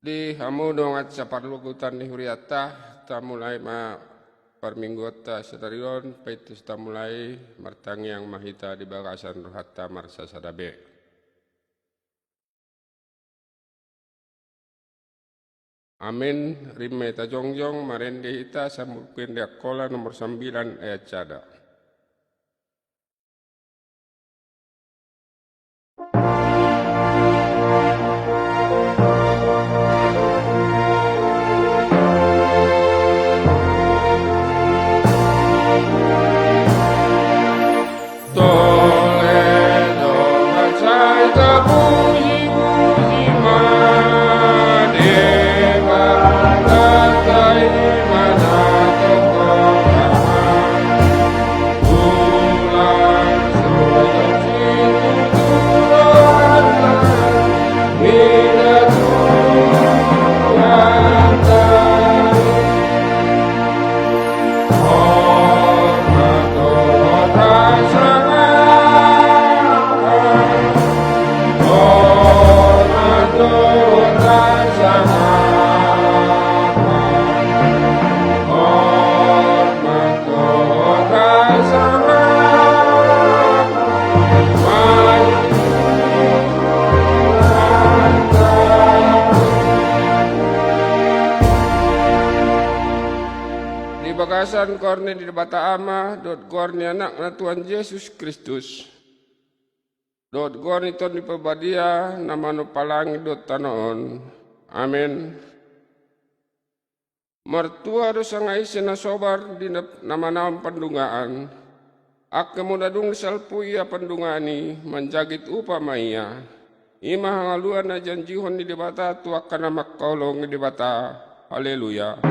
Di hamu dongat sa parlugutan ni Huriata, ta mulai ma parminggota setarion, paitus ta mulai martangiang mahita di bagasan rohatta marsa sadabe. Amin, rimme ta jongjong, marende ita sambukin kola nomor 9 ayat cada. Bagasan korne di bata ama dot korne anak na Tuhan Yesus Kristus dot korne ton di pebadia nama no palangi dot tanoon amin. Mertua dosa ngaisi na sobar di nama nama pendungaan ak kemudadung salpuia pendungani menjagit upamaya ima hangaluan na janjihon di bata tuak kana makkolong di bata. Haleluya.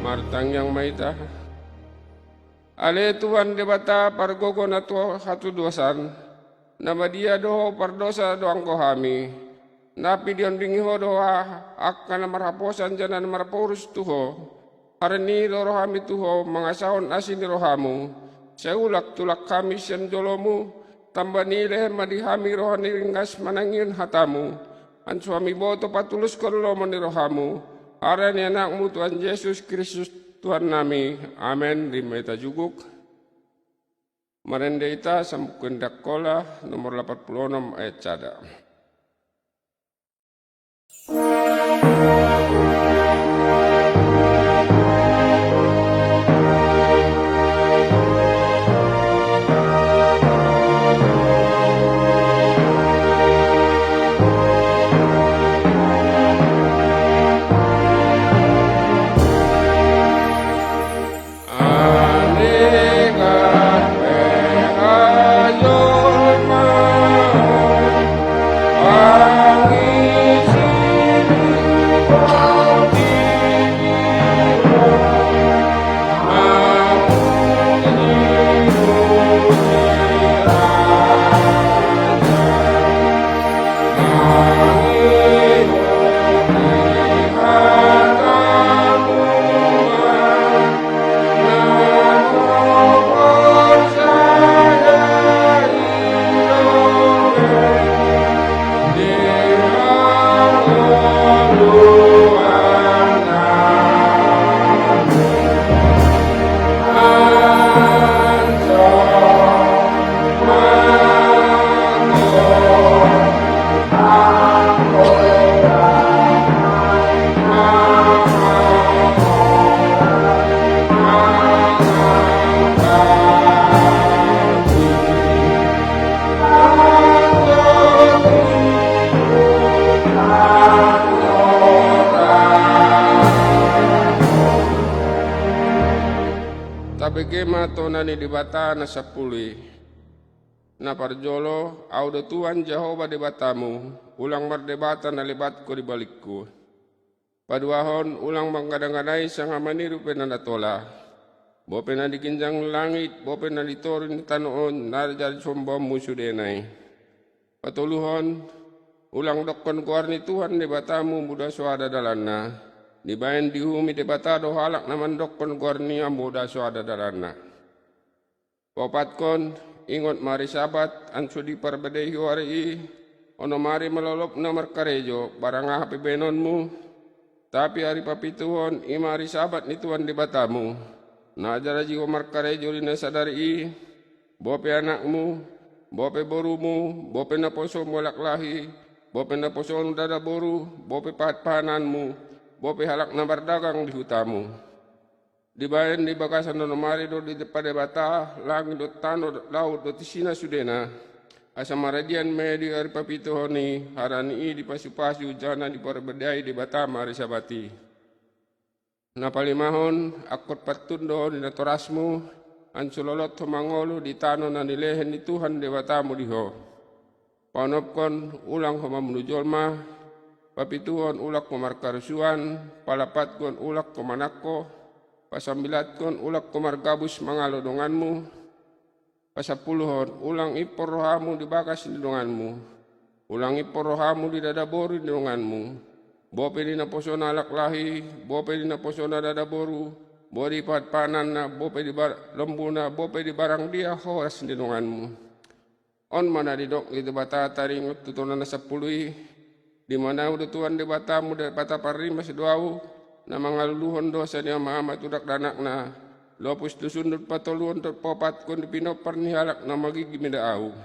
Martang yang maita. Ale Tuhan debata pargogo na to hatu dosan. Nama dia doho pardosa doang kohami. Napi dion ringi ho doa akan marhaposan janan marporus tuho harani rohami tuho mangasahon asin rohamu seulak tulak kami sen jolomu tambah nilai madihami rohani ringgas manangin hatamu an suami boto patulus kollo mani rohamu harani anakmu Tuhan Yesus Kristus Tuhan nami amin. Rimeta juguk marendeita sambukin dakkola nomor 86 ayat cada. Bagaimana tonani di bata na sapuli na parjolo audo Tuhan Jehovah di batamu ulang merdebata na libat ko di balikku paduahon ulang manggadang-gadai sang amani rupe na natola bope na dikinjang langit bope na ditorin tanoon narjad sombom musudenay patuluhon Ulang dokon kuarni Tuhan di batamu muda suada dalanna. Dibayan dihumi di bata do halak naman dokon kuarni muda suada dalanna. Popatkon ingot mari sabat ansu di perbedehi wari ono mari melolop nomor karejo barang hape benonmu. Tapi hari papituhon imari sabat ni Tuhan di batamu. Najara jiwa markarejo lina sadari bope anakmu, bope borumu, bope naposo molak lahi, bope naposo dada boru, bope pahat-pahananmu, bope halak na bardagang di hutamu. Dibayan di bakasan no mari do di depan bata, langit do tano do laut do tisina sudena. Asa maradian me di hari papituhoni, harani di pasu-pasu jana di perbedai di bata mari sabati. Napalimahon akot patundo di natorasmu, ansulolot mangolo di tano na nilehen di Tuhan di batamu diho. Panopkon ulang homa menujolma, papituhon ulak komarkarusuan, palapatkon ulak komanako, pasambilatkon ulak komargabus mangalo donganmu, pasapuluhon ulang ipor rohamu di bakas di donganmu, ulang ipor rohamu di dadaboru di donganmu, bope di naposona alak lahi, bope di naposona dadaboru, bope di panan na, bope di lembuna, bope di barang dia horas di donganmu. On mana di dok itu bata taringut tutunan na sapului, di mana udah Tuhan di batamu di bata parima sedoau, na mangaluluhon dosa ni ama tudak danak na, lopus tusundut patoluan terpopat kon dipinopar ni halak na magigi midaau.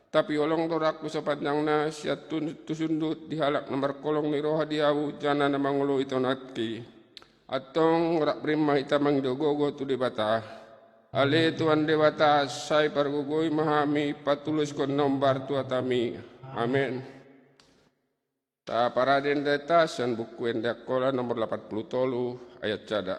Tapi olong torakku sepanjang na siat tusundut di halak na markolong ni roha diau jana na mangulo ito natki. Atong rak prima ita mangidogogo tu di bata. Ale Tuhan di bata say pargugoy mahami patulus kon nombar tu atami. Amin. Ta paraden data san buku endak kola nomor 83 ayat cada.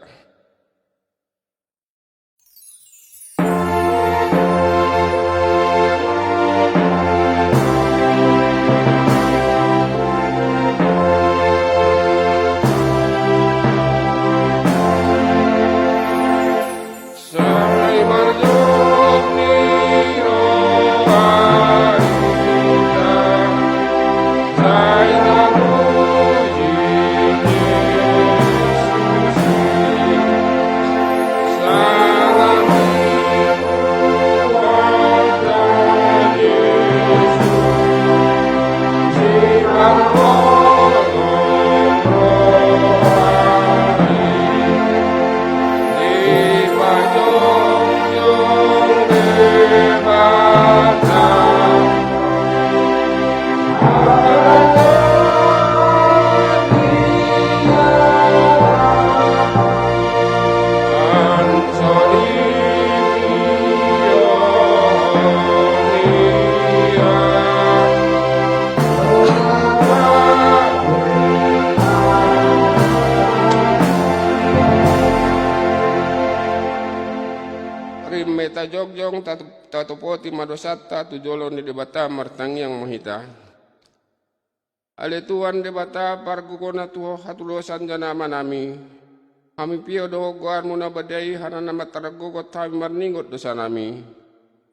Meta jogjong tatupoti madosata tujolo ni debata martang yang mahita. Ale Tuhan debata pargukona tuho hatulosan jana manami. Kami pio doho goar muna badai hana nama taragogot kami marningot dosa nami.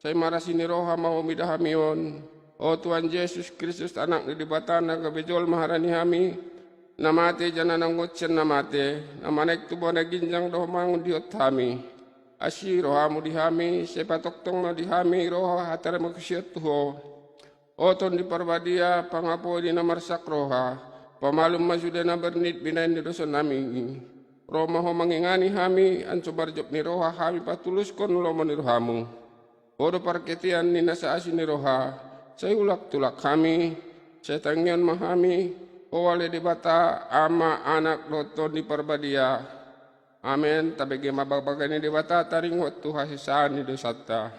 Saya marasini roha mau midahamion. O Tuhan Yesus Kristus anak di debata na kabejol maharani hami. Namate jana nangotsen namate. Namanek tubona ginjang doho mangun diot kami. Asi rohamu dihami, sepatoktong na dihami roha hatara makusiat tuho. Oton di parbadia, pangapo di namarsak roha, pamalum masuda na bernit binain di dosa nami. Roma ho mangingani hami, anso barjop ni roha hami patulus kon lomo ni rohamu. Odo parketian ni nasa asin ni roha, saya ulak tulak kami, saya tangyan mahami, owale di bata ama anak loton di parbadia. Amin. Tabegi mabagbagan ni dewata taring waktu hasisaan ni dosata.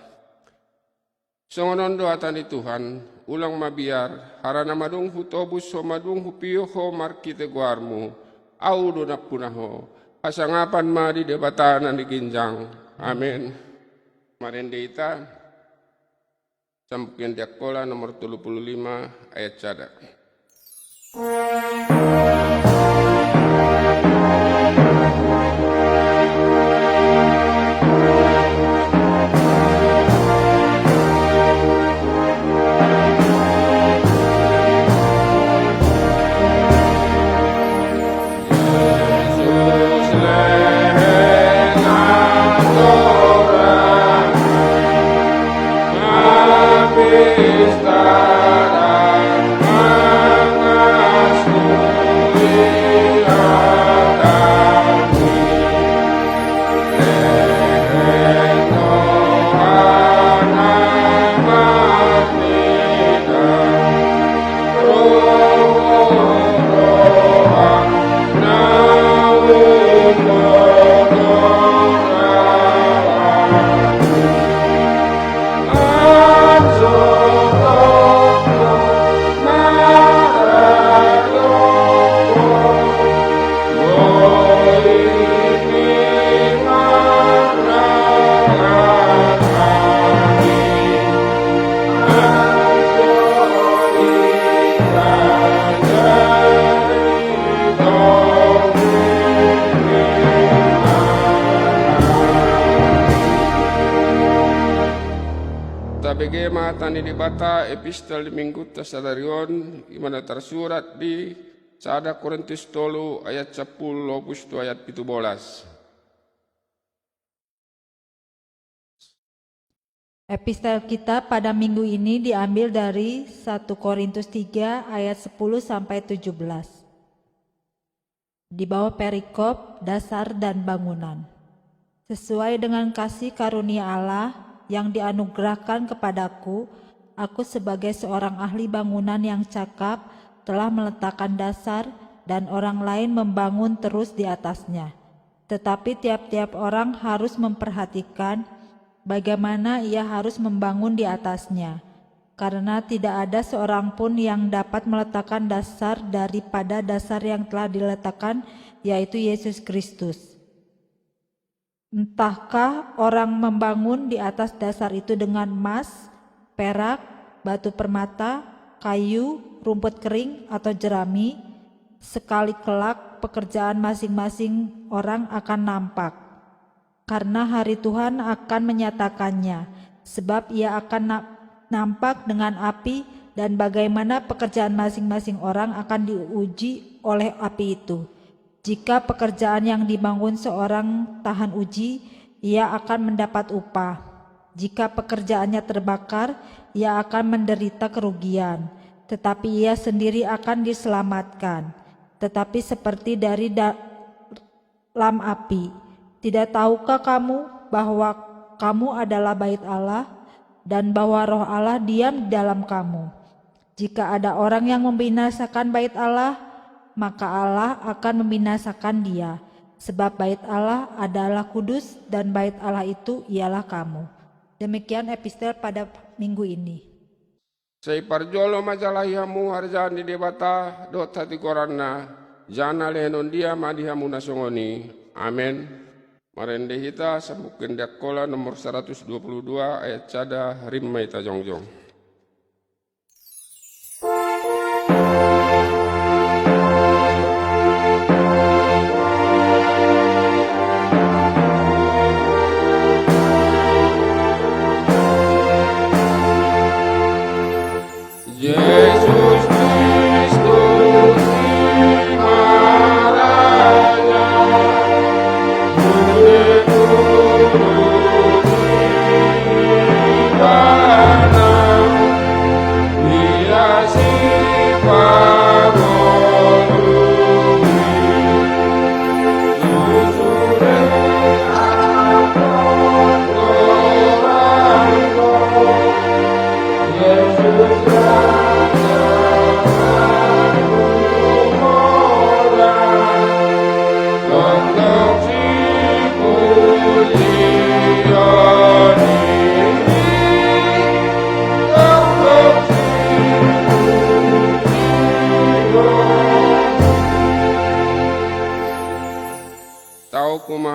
Songonon doatan ni Tuhan, ulang mabiar, harana madung hutobus so madung hupiyo ho markite guarmu, au do napunaho, pasangapan ma di debata na di ginjang. Amin. Marendita, sampukin diakola nomor 35 ayat cada. bagaimana tani di bata epistel di minggu tasadarion imana tersurat di Sada Korintus 3 ayat 10 opus 2 ayat 17. Epistel kita pada minggu ini diambil dari 1 Korintus 3 ayat 10 sampai 17. Di bawah perikop dasar dan bangunan. Sesuai dengan kasih karunia Allah yang dianugerahkan kepadaku, aku sebagai seorang ahli bangunan yang cakap telah meletakkan dasar dan orang lain membangun terus di atasnya. Tetapi tiap-tiap orang harus memperhatikan bagaimana ia harus membangun di atasnya, karena tidak ada seorang pun yang dapat meletakkan dasar daripada dasar yang telah diletakkan, yaitu Yesus Kristus. Entahkah orang membangun di atas dasar itu dengan emas, perak, batu permata, kayu, rumput kering, atau jerami, sekali kelak pekerjaan masing-masing orang akan nampak. Karena hari Tuhan akan menyatakannya, sebab ia akan nampak dengan api, dan bagaimana pekerjaan masing-masing orang akan diuji oleh api itu. Jika pekerjaan yang dibangun seorang tahan uji, ia akan mendapat upah. Jika pekerjaannya terbakar, ia akan menderita kerugian, tetapi ia sendiri akan diselamatkan, tetapi seperti dari dalam api. Tidak tahukah kamu bahwa kamu adalah bait Allah dan bahwa Roh Allah diam di dalam kamu? Jika ada orang yang membinasakan bait Allah, maka Allah akan membinasakan dia. Sebab bait Allah adalah kudus dan bait Allah itu ialah kamu. Demikian epistel pada minggu ini. Sei parjolo majalahiamu harjaan di debata dot hati koranna jana lenon dia madihamu nasongoni. Amin. Marende hita sambukin dakola nomor 122 ayat cada rimma ita jongjong. Yesus Kristus Maharaya.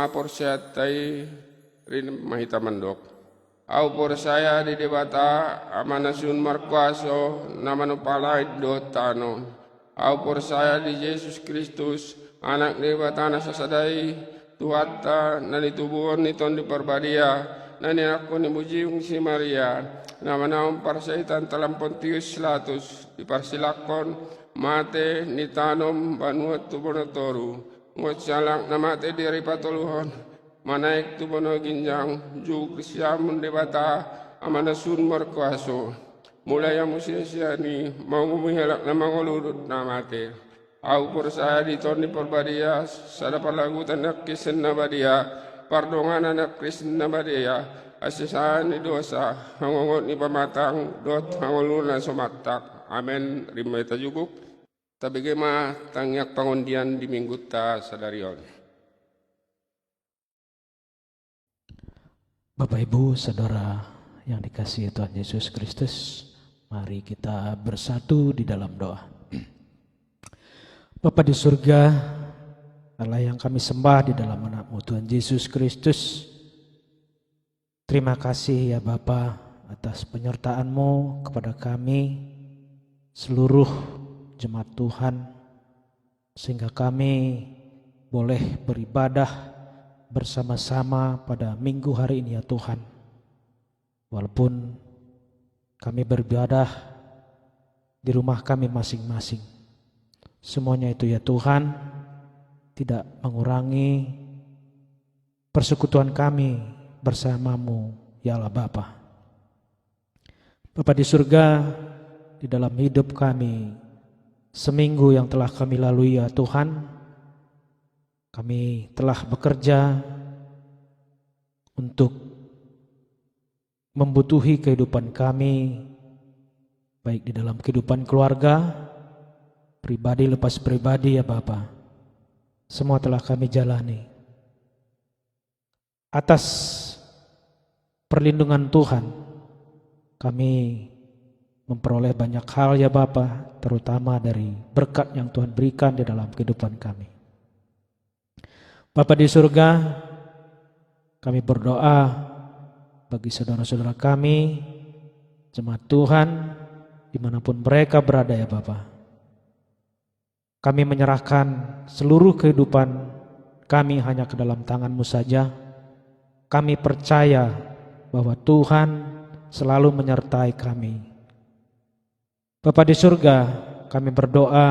Porsiatai rin mahita mandok. Au por saya di debata amanasun markuaso namanu palai dotano. Au por saya di Yesus Kristus anak debatana sasadai tuhatta nani tubuhon niton di perbadia nani aku ni mujiung si Maria namanaum parsaitan talam Pontius Pilatus di parsilakon mate nitanom banuat tubonotoru. Ngot salak namate diri patuluhon manaik tu bono ginjang juk siamun debata amana sun markuaso mulai amusia ni mau ngumihelak na mangoludut namate au persaya di toni perbadia sada parlagutan nak kisen nabadia pardongan anak kristen nabadia asisaan ni dosa hangongot ni pamatang dot hangoluna somatak amen rimai tajuguk tapi gema tangyak pangundian di minggu ta sadarion. Bapak Ibu Saudara yang dikasihi Tuhan Yesus Kristus, mari kita bersatu di dalam doa. Bapa di surga, Allah yang kami sembah di dalam nama Tuhan Yesus Kristus, terima kasih ya Bapa atas penyertaan-Mu kepada kami seluruh jemaat Tuhan, sehingga kami boleh beribadah bersama-sama pada minggu hari ini ya Tuhan. Walaupun kami beribadah di rumah kami masing-masing. Semuanya itu ya Tuhan tidak mengurangi persekutuan kami bersamamu ya Allah Bapa. Bapa di surga, di dalam hidup kami seminggu yang telah kami lalui ya Tuhan, kami telah bekerja untuk membutuhi kehidupan kami, baik di dalam kehidupan keluarga, pribadi lepas pribadi ya Bapa. Semua telah kami jalani. Atas perlindungan Tuhan, kami memperoleh banyak hal ya Bapa, terutama dari berkat yang Tuhan berikan di dalam kehidupan kami. Bapa di surga, kami berdoa bagi saudara-saudara kami, jemaat Tuhan, dimanapun mereka berada ya Bapa. Kami menyerahkan seluruh kehidupan kami hanya ke dalam tangan-Mu saja. Kami percaya bahwa Tuhan selalu menyertai kami. Bapa di surga, kami berdoa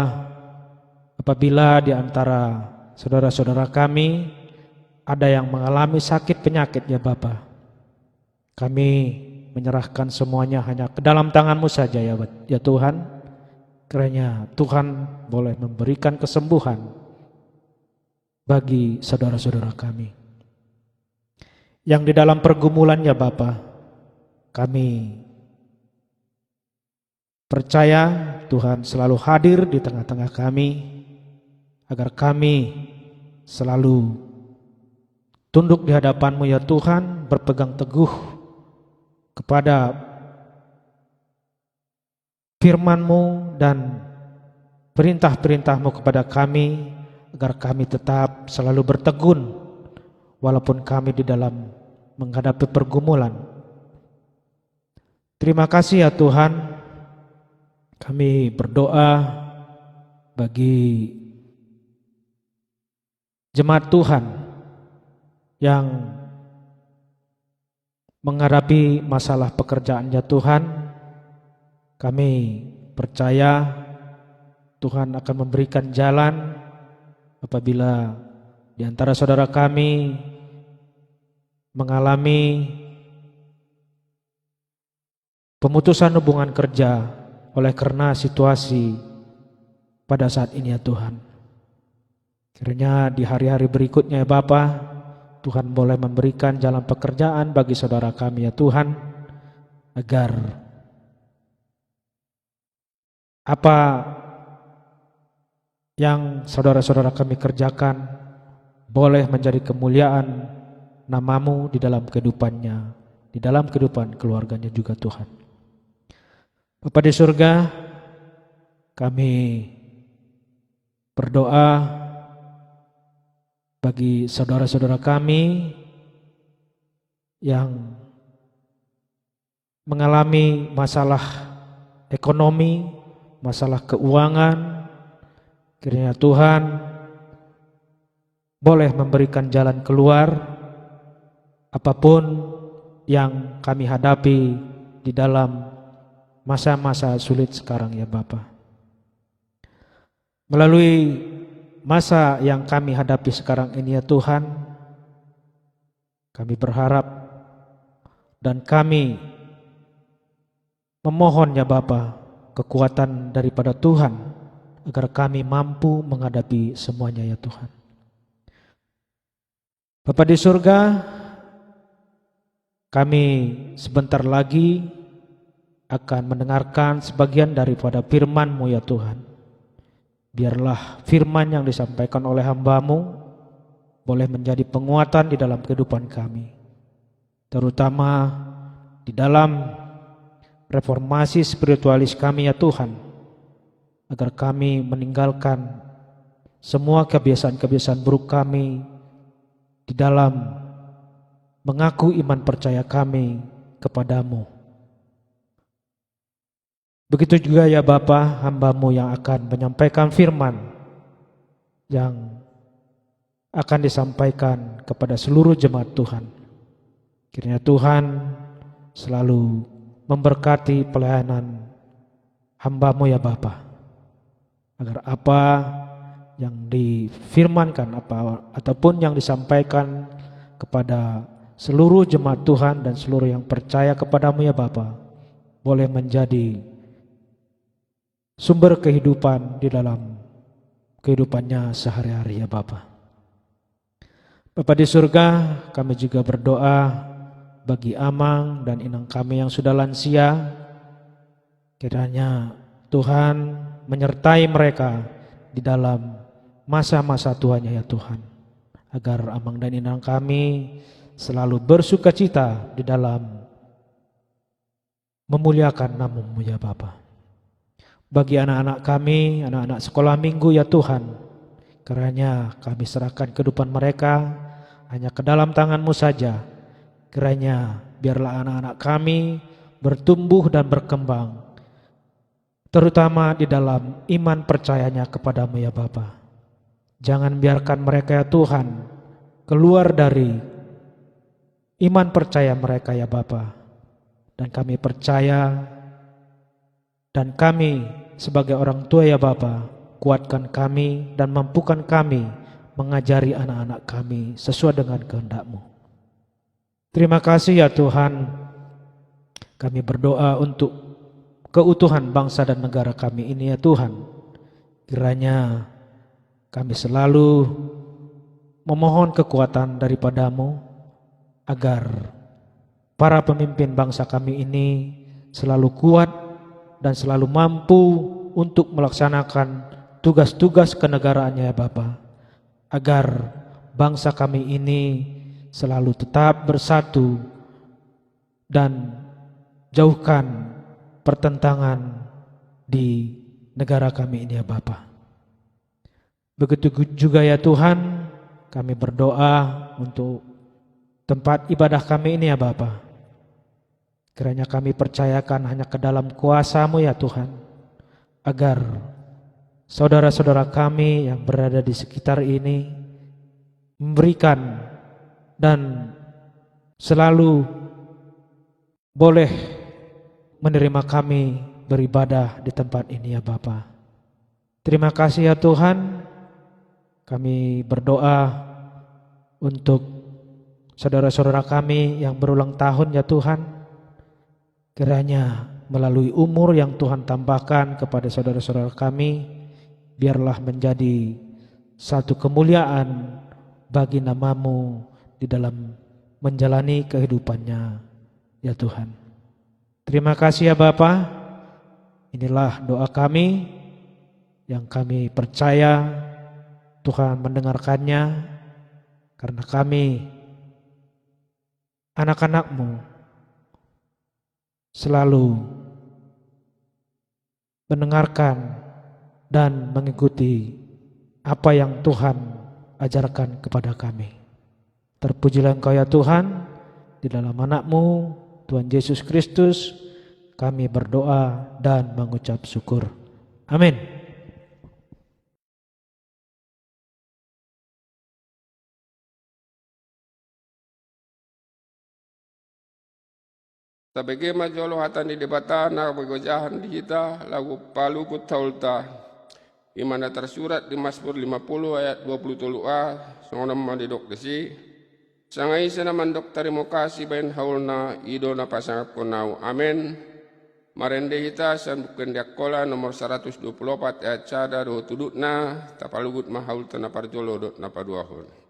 apabila di antara saudara-saudara kami ada yang mengalami sakit penyakit ya Bapa, kami menyerahkan semuanya hanya ke dalam tangan-Mu saja ya Tuhan. Kiranya Tuhan boleh memberikan kesembuhan bagi saudara-saudara kami yang di dalam pergumulan ya Bapa. Kami percaya Tuhan selalu hadir di tengah-tengah kami, agar kami selalu tunduk di hadapan-Mu ya Tuhan, berpegang teguh kepada firman-Mu dan perintah-perintah-Mu kepada kami, agar kami tetap selalu bertegun walaupun kami di dalam menghadapi pergumulan. Terima kasih ya Tuhan. Kami berdoa bagi jemaat Tuhan yang menghadapi masalah pekerjaannya Tuhan. Kami percaya Tuhan akan memberikan jalan apabila di antara saudara kami mengalami pemutusan hubungan kerja oleh karena situasi pada saat ini ya Tuhan. Kiranya di hari-hari berikutnya ya Bapa, Tuhan boleh memberikan jalan pekerjaan bagi saudara kami ya Tuhan, agar apa yang saudara-saudara kami kerjakan boleh menjadi kemuliaan nama-Mu di dalam kehidupannya, di dalam kehidupan keluarganya juga Tuhan. Bapa di surga, kami berdoa bagi saudara-saudara kami yang mengalami masalah ekonomi, masalah keuangan. Kiranya Tuhan boleh memberikan jalan keluar apapun yang kami hadapi di dalam masa-masa sulit sekarang ya Bapa. Melalui masa yang kami hadapi sekarang ini ya Tuhan, kami berharap dan kami memohon ya Bapa kekuatan daripada Tuhan agar kami mampu menghadapi semuanya ya Tuhan. Bapa di surga, kami sebentar lagi akan mendengarkan sebagian daripada firman-Mu ya Tuhan. Biarlah firman yang disampaikan oleh hamba-Mu boleh menjadi penguatan di dalam kehidupan kami, terutama di dalam reformasi spiritualis kami ya Tuhan, agar kami meninggalkan semua kebiasaan-kebiasaan buruk kami di dalam mengaku iman percaya kami kepadamu. Begitu juga ya Bapa, hamba-Mu yang akan menyampaikan firman yang akan disampaikan kepada seluruh jemaat Tuhan. Kiranya Tuhan selalu memberkati pelayanan hamba-Mu ya Bapa, agar apa yang difirmankan ataupun yang disampaikan kepada seluruh jemaat Tuhan dan seluruh yang percaya kepadamu ya Bapa, boleh menjadi sumber kehidupan di dalam kehidupannya sehari-hari ya Bapa. Bapa di surga, kami juga berdoa bagi Amang dan inang kami yang sudah lansia. Kiranya Tuhan menyertai mereka di dalam masa-masa tuanya ya Tuhan, agar Amang dan inang kami selalu bersukacita di dalam memuliakan nama-Mu ya Bapa. Bagi anak-anak kami, anak-anak sekolah minggu ya Tuhan, kiranya kami serahkan kehidupan mereka hanya ke dalam tangan-Mu saja. Kiranya biarlah anak-anak kami bertumbuh dan berkembang, terutama di dalam iman percayanya kepadamu ya Bapa. Jangan biarkan mereka ya Tuhan keluar dari iman percaya mereka ya Bapa. Dan kami percaya dan kami sebagai orang tua ya Bapa, kuatkan kami dan mampukan kami mengajari anak-anak kami sesuai dengan kehendak-Mu. Terima kasih ya Tuhan. Kami berdoa untuk keutuhan bangsa dan negara kami ini ya Tuhan. Kiranya kami selalu memohon kekuatan daripada-Mu, agar para pemimpin bangsa kami ini selalu kuat dan selalu mampu untuk melaksanakan tugas-tugas kenegaraannya ya Bapa, agar bangsa kami ini selalu tetap bersatu dan jauhkan pertentangan di negara kami ini ya Bapa. Begitu juga ya Tuhan, kami berdoa untuk tempat ibadah kami ini ya Bapa. Kiranya kami percayakan hanya ke dalam kuasa-Mu ya Tuhan, agar saudara-saudara kami yang berada di sekitar ini memberikan dan selalu boleh menerima kami beribadah di tempat ini ya Bapa. Terima kasih ya Tuhan. Kami berdoa untuk saudara-saudara kami yang berulang tahun ya Tuhan. Kiranya melalui umur yang Tuhan tambahkan kepada saudara-saudara kami, biarlah menjadi satu kemuliaan bagi nama-Mu di dalam menjalani kehidupannya ya Tuhan. Terima kasih ya Bapa. Inilah doa kami yang kami percaya Tuhan mendengarkannya, karena kami anak-anak-Mu selalu mendengarkan dan mengikuti apa yang Tuhan ajarkan kepada kami. Terpujilah Engkau ya Tuhan, di dalam anak-Mu Tuhan Yesus Kristus kami berdoa dan mengucap syukur. Amin. Tabege majolo hatan di debata na begojahan di kita lagu palu kutaulta imana tersurat di Mazmur 50 ayat 20a songonam mandidok desi sangai sana mandok tarimo kasih bain haulna ido na pasangap konau amin. Marende hita san bukan diakola nomor 124 ayat cada do tudutna tapalugut mahaul tana parjolo dot na paduahon.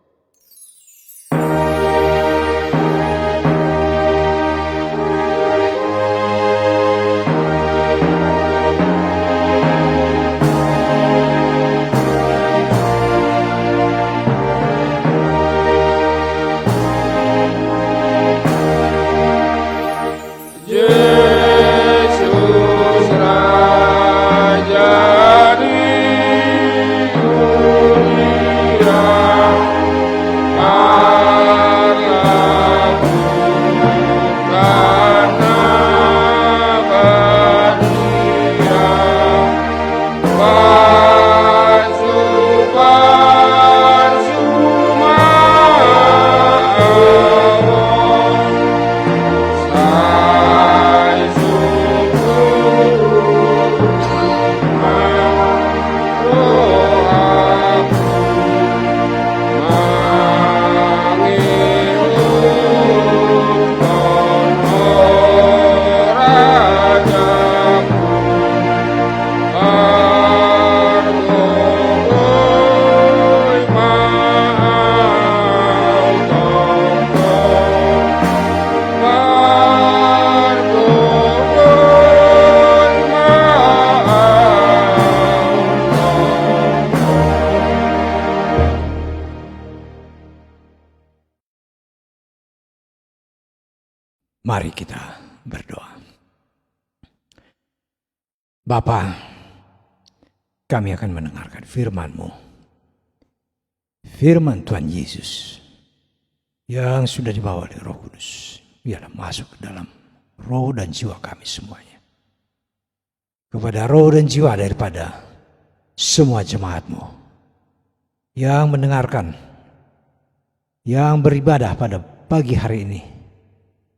Mari kita berdoa. Bapa, kami akan mendengarkan firman-Mu. Firman Tuhan Yesus yang sudah dibawa oleh Roh Kudus. Biarlah masuk ke dalam roh dan jiwa kami semuanya. Kepada roh dan jiwa daripada semua jemaat-Mu yang mendengarkan, yang beribadah pada pagi hari ini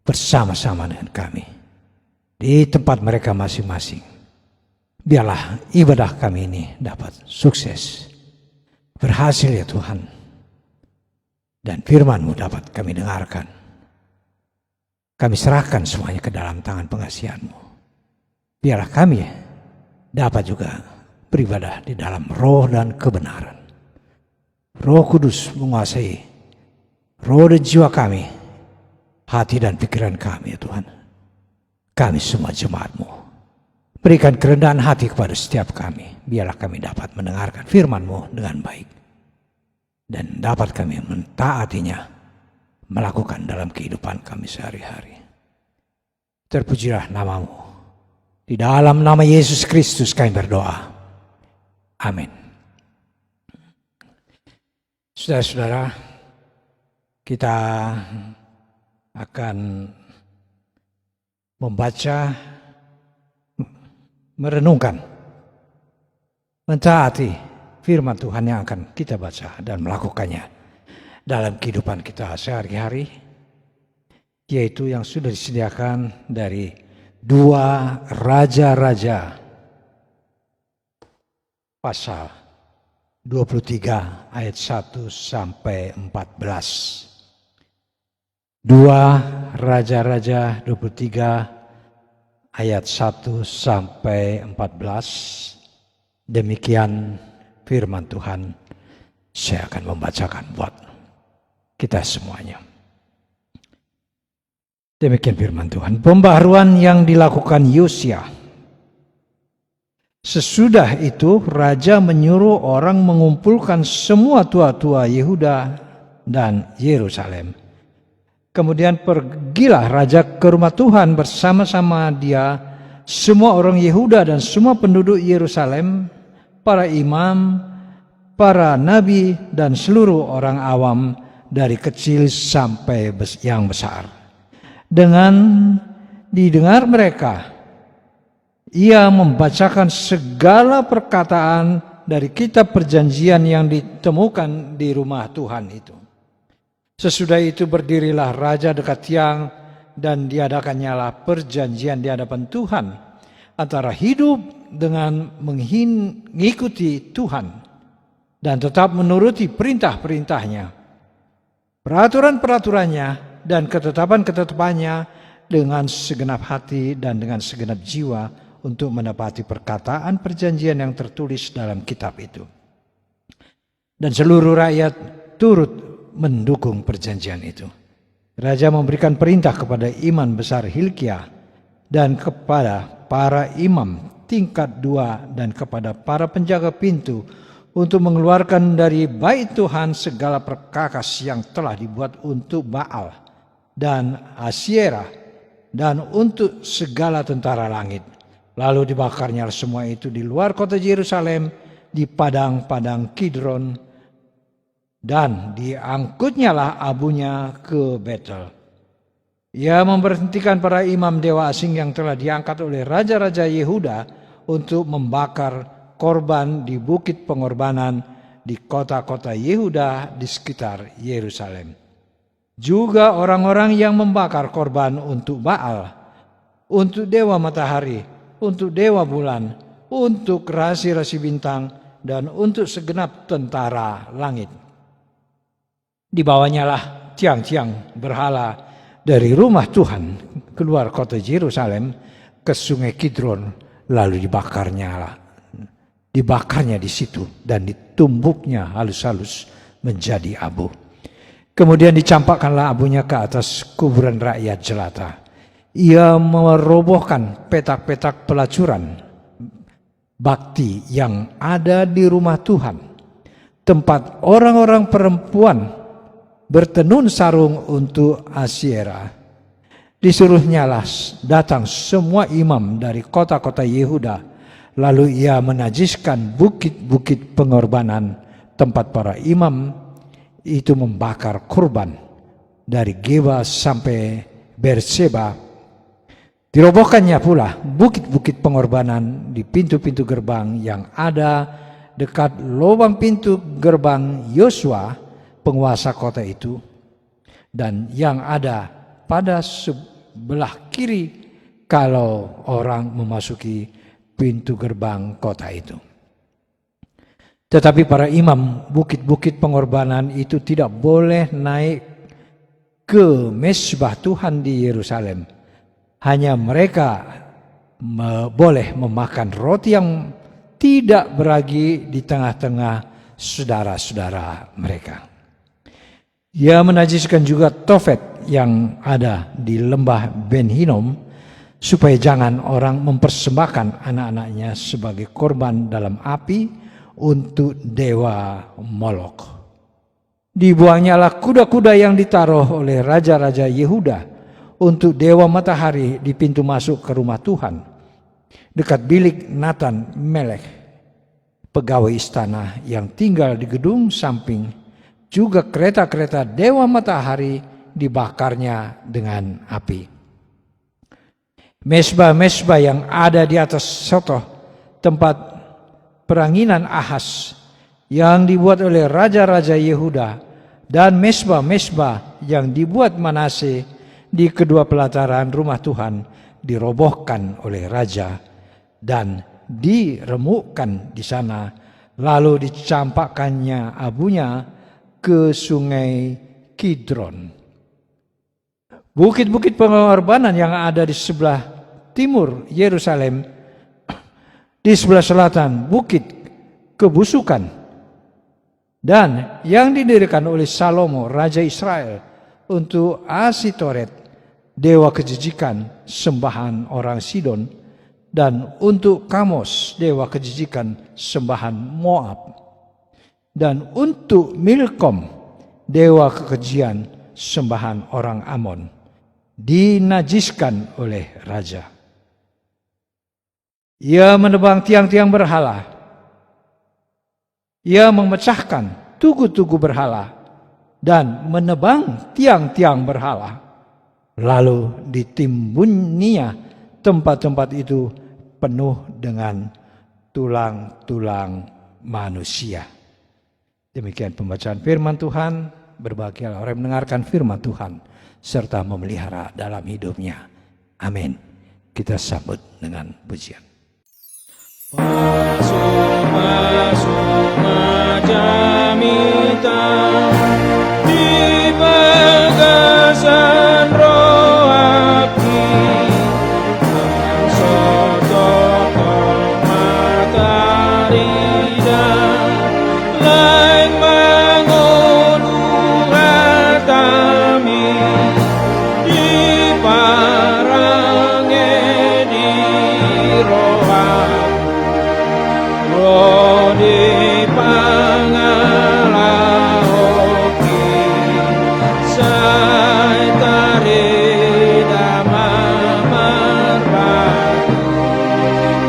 bersama-sama dengan kami di tempat mereka masing-masing. Biarlah ibadah kami ini dapat sukses, berhasil ya Tuhan, dan firman-Mu dapat kami dengarkan. Kami serahkan semuanya ke dalam tangan pengasihan-Mu. Biarlah kami dapat juga beribadah di dalam roh dan kebenaran. Roh Kudus menguasai roh dan jiwa kami, hati dan pikiran kami ya Tuhan. Kami semua jemaat-Mu, berikan kerendahan hati kepada setiap kami. Biarlah kami dapat mendengarkan firman-Mu dengan baik, dan dapat kami mentaatinya, melakukan dalam kehidupan kami sehari-hari. Terpujilah nama-Mu. Di dalam nama Yesus Kristus kami berdoa. Amin. Saudara-saudara, kita akan membaca, merenungkan, mentaati firman Tuhan yang akan kita baca dan melakukannya dalam kehidupan kita sehari-hari, yaitu yang sudah disediakan dari 2 Raja-Raja pasal 23 ayat 1 sampai 14. 2 Raja-Raja 23 ayat 1 sampai 14. Demikian firman Tuhan. Saya akan membacakan buat kita semuanya. Demikian firman Tuhan. Pembaharuan yang dilakukan Yosia. Sesudah itu raja menyuruh orang mengumpulkan semua tua-tua Yehuda dan Yerusalem. Kemudian pergilah raja ke rumah Tuhan bersama-sama dia, semua orang Yehuda dan semua penduduk Yerusalem, para imam, para nabi dan seluruh orang awam dari kecil sampai yang besar. Dengan didengar mereka, ia membacakan segala perkataan dari kitab perjanjian yang ditemukan di rumah Tuhan itu. Sesudah itu berdirilah raja dekat tiang dan diadakannyalah perjanjian di hadapan Tuhan antara hidup dengan mengikuti Tuhan dan tetap menuruti perintah-perintahnya, peraturan-peraturannya dan ketetapan-ketetapannya dengan segenap hati dan dengan segenap jiwa untuk menepati perkataan perjanjian yang tertulis dalam kitab itu. Dan seluruh rakyat turut mendukung perjanjian itu. Raja memberikan perintah kepada imam besar Hilkiah dan kepada para imam tingkat 2 dan kepada para penjaga pintu untuk mengeluarkan dari bait Tuhan segala perkakas yang telah dibuat untuk Baal dan Asyerah dan untuk segala tentara langit. Lalu dibakarnya semua itu di luar kota Yerusalem, di padang-padang Kidron, dan diangkutnyalah abunya ke Betel. Ia memberhentikan para imam dewa asing yang telah diangkat oleh raja-raja Yehuda untuk membakar korban di bukit pengorbanan di kota-kota Yehuda di sekitar Yerusalem. Juga orang-orang yang membakar korban untuk Baal, untuk dewa matahari, untuk dewa bulan, untuk rasi-rasi bintang, dan untuk segenap tentara langit. Dibawanyalah tiang-tiang berhala dari rumah Tuhan keluar kota Yerusalem ke sungai Kidron, lalu dibakarnya di situ dan ditumbuknya halus-halus menjadi abu. Kemudian dicampakkanlah abunya ke atas kuburan rakyat jelata. Ia merobohkan petak-petak pelacuran bakti yang ada di rumah Tuhan, tempat orang-orang perempuan bertenun sarung untuk Asyera. Disuruhnyalah datang semua imam dari kota-kota Yehuda, lalu ia menajiskan bukit-bukit pengorbanan tempat para imam itu membakar kurban dari Geba sampai Berseba. Dirobohkannya pula bukit-bukit pengorbanan di pintu-pintu gerbang yang ada dekat lubang pintu gerbang Yosua, penguasa kota itu, dan yang ada pada sebelah kiri kalau orang memasuki pintu gerbang kota itu. Tetapi para imam bukit-bukit pengorbanan itu tidak boleh naik ke mezbah Tuhan di Yerusalem. Hanya mereka boleh memakan roti yang tidak beragi di tengah-tengah saudara-saudara mereka. Ia menajiskan juga Tofet yang ada di lembah Ben Hinnom, supaya jangan orang mempersembahkan anak-anaknya sebagai korban dalam api untuk dewa Molok. Dibuangnyalah kuda-kuda yang ditaruh oleh raja-raja Yehuda untuk dewa matahari di pintu masuk ke rumah Tuhan, dekat bilik Natan Melek, pegawai istana yang tinggal di gedung samping. Juga kereta-kereta dewa matahari dibakarnya dengan api. Mezbah-mezbah yang ada di atas sotoh tempat peranginan Ahaz yang dibuat oleh raja-raja Yehuda, dan mezbah-mezbah yang dibuat Manase di kedua pelataran rumah Tuhan dirobohkan oleh raja dan diremukkan di sana, lalu dicampakkannya abunya ke sungai Kidron. Bukit-bukit pengorbanan yang ada di sebelah timur Yerusalem, di sebelah selatan bukit kebusukan, dan yang didirikan oleh Salomo raja Israel untuk Asitoret, dewa kejijikan sembahan orang Sidon, dan untuk Kamos, dewa kejijikan sembahan Moab, dan untuk Milkom, dewa kekejian sembahan orang Amon, dinajiskan oleh raja. Ia menebang tiang-tiang berhala. Ia memecahkan tugu-tugu berhala dan menebang tiang-tiang berhala. Lalu ditimbunnya tempat-tempat itu penuh dengan tulang-tulang manusia. Demikian pembacaan firman Tuhan. Berbahagialah orang yang mendengarkan firman Tuhan serta memelihara dalam hidupnya. Amin. Kita sambut dengan pujian. Pasuma jamita di bagasan rohaki soto matarida lain mangulu hatami di parange di rohaki Rodi pangalahoki saitari dama marbaku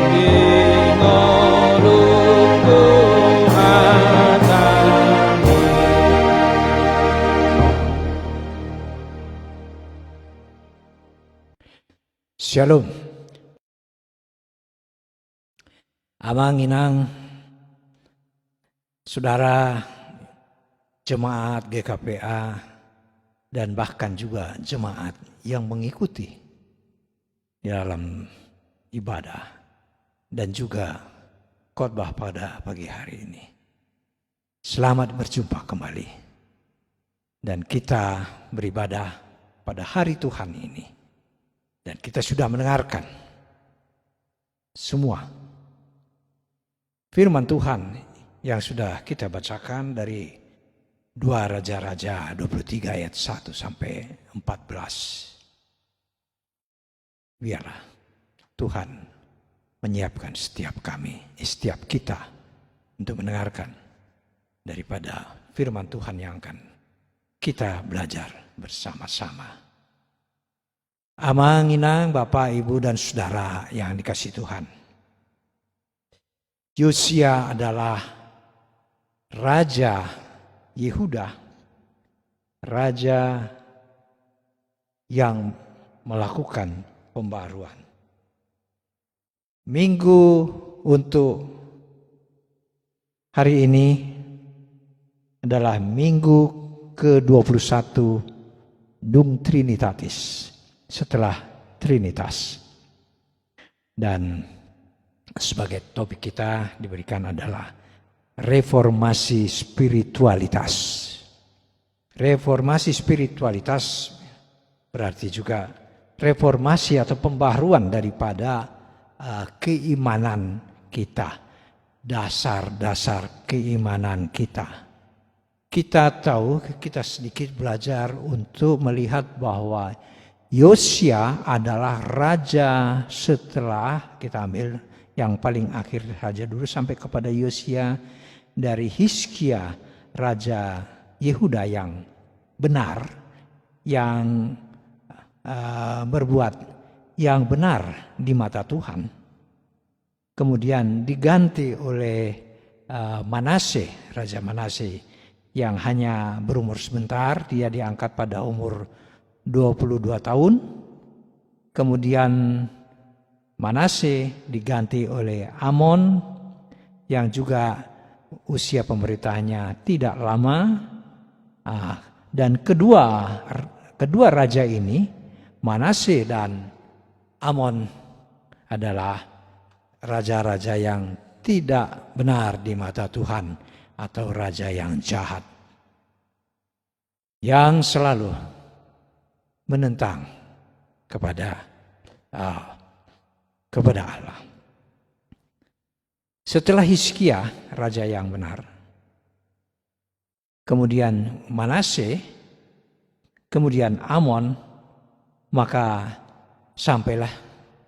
dingoluku hatami. Shalom. Amang inang saudara jemaat GKPA dan bahkan juga jemaat yang mengikuti di dalam ibadah dan juga khotbah pada pagi hari ini. Selamat berjumpa kembali. Dan kita beribadah pada hari Tuhan ini. Dan kita sudah mendengarkan semua firman Tuhan yang sudah kita bacakan dari 2 Raja-Raja 23 ayat 1 sampai 14. Biarlah Tuhan menyiapkan setiap kami, setiap kita untuk mendengarkan daripada firman Tuhan yang akan kita belajar bersama-sama. Amang, inang, Bapak, Ibu, dan Saudara yang dikasihi Tuhan. Yosia adalah Raja Yehuda, Raja yang melakukan pembaruan. Minggu untuk hari ini adalah minggu ke-21 Nunc Trinitatis, setelah Trinitas. Dan sebagai topik kita diberikan adalah reformasi spiritualitas. Reformasi spiritualitas berarti juga reformasi atau pembaharuan daripada keimanan kita, dasar-dasar keimanan kita. Kita tahu, kita sedikit belajar untuk melihat bahwa Yosia adalah raja setelah, kita ambil yang paling akhir saja dulu sampai kepada Yosia, dari Hizkia, raja Yehuda yang benar, yang berbuat yang benar di mata Tuhan. Kemudian diganti oleh Manase, Raja Manase yang hanya berumur sebentar, dia diangkat pada umur 22 tahun. Kemudian Manase diganti oleh Amon yang juga usia pemerintahnya tidak lama. Dan kedua raja ini, Manase dan Amon, adalah raja-raja yang tidak benar di mata Tuhan atau raja yang jahat, yang selalu menentang kepada Allah. Setelah Hizkia, raja yang benar, kemudian Manase, kemudian Amon, maka sampailah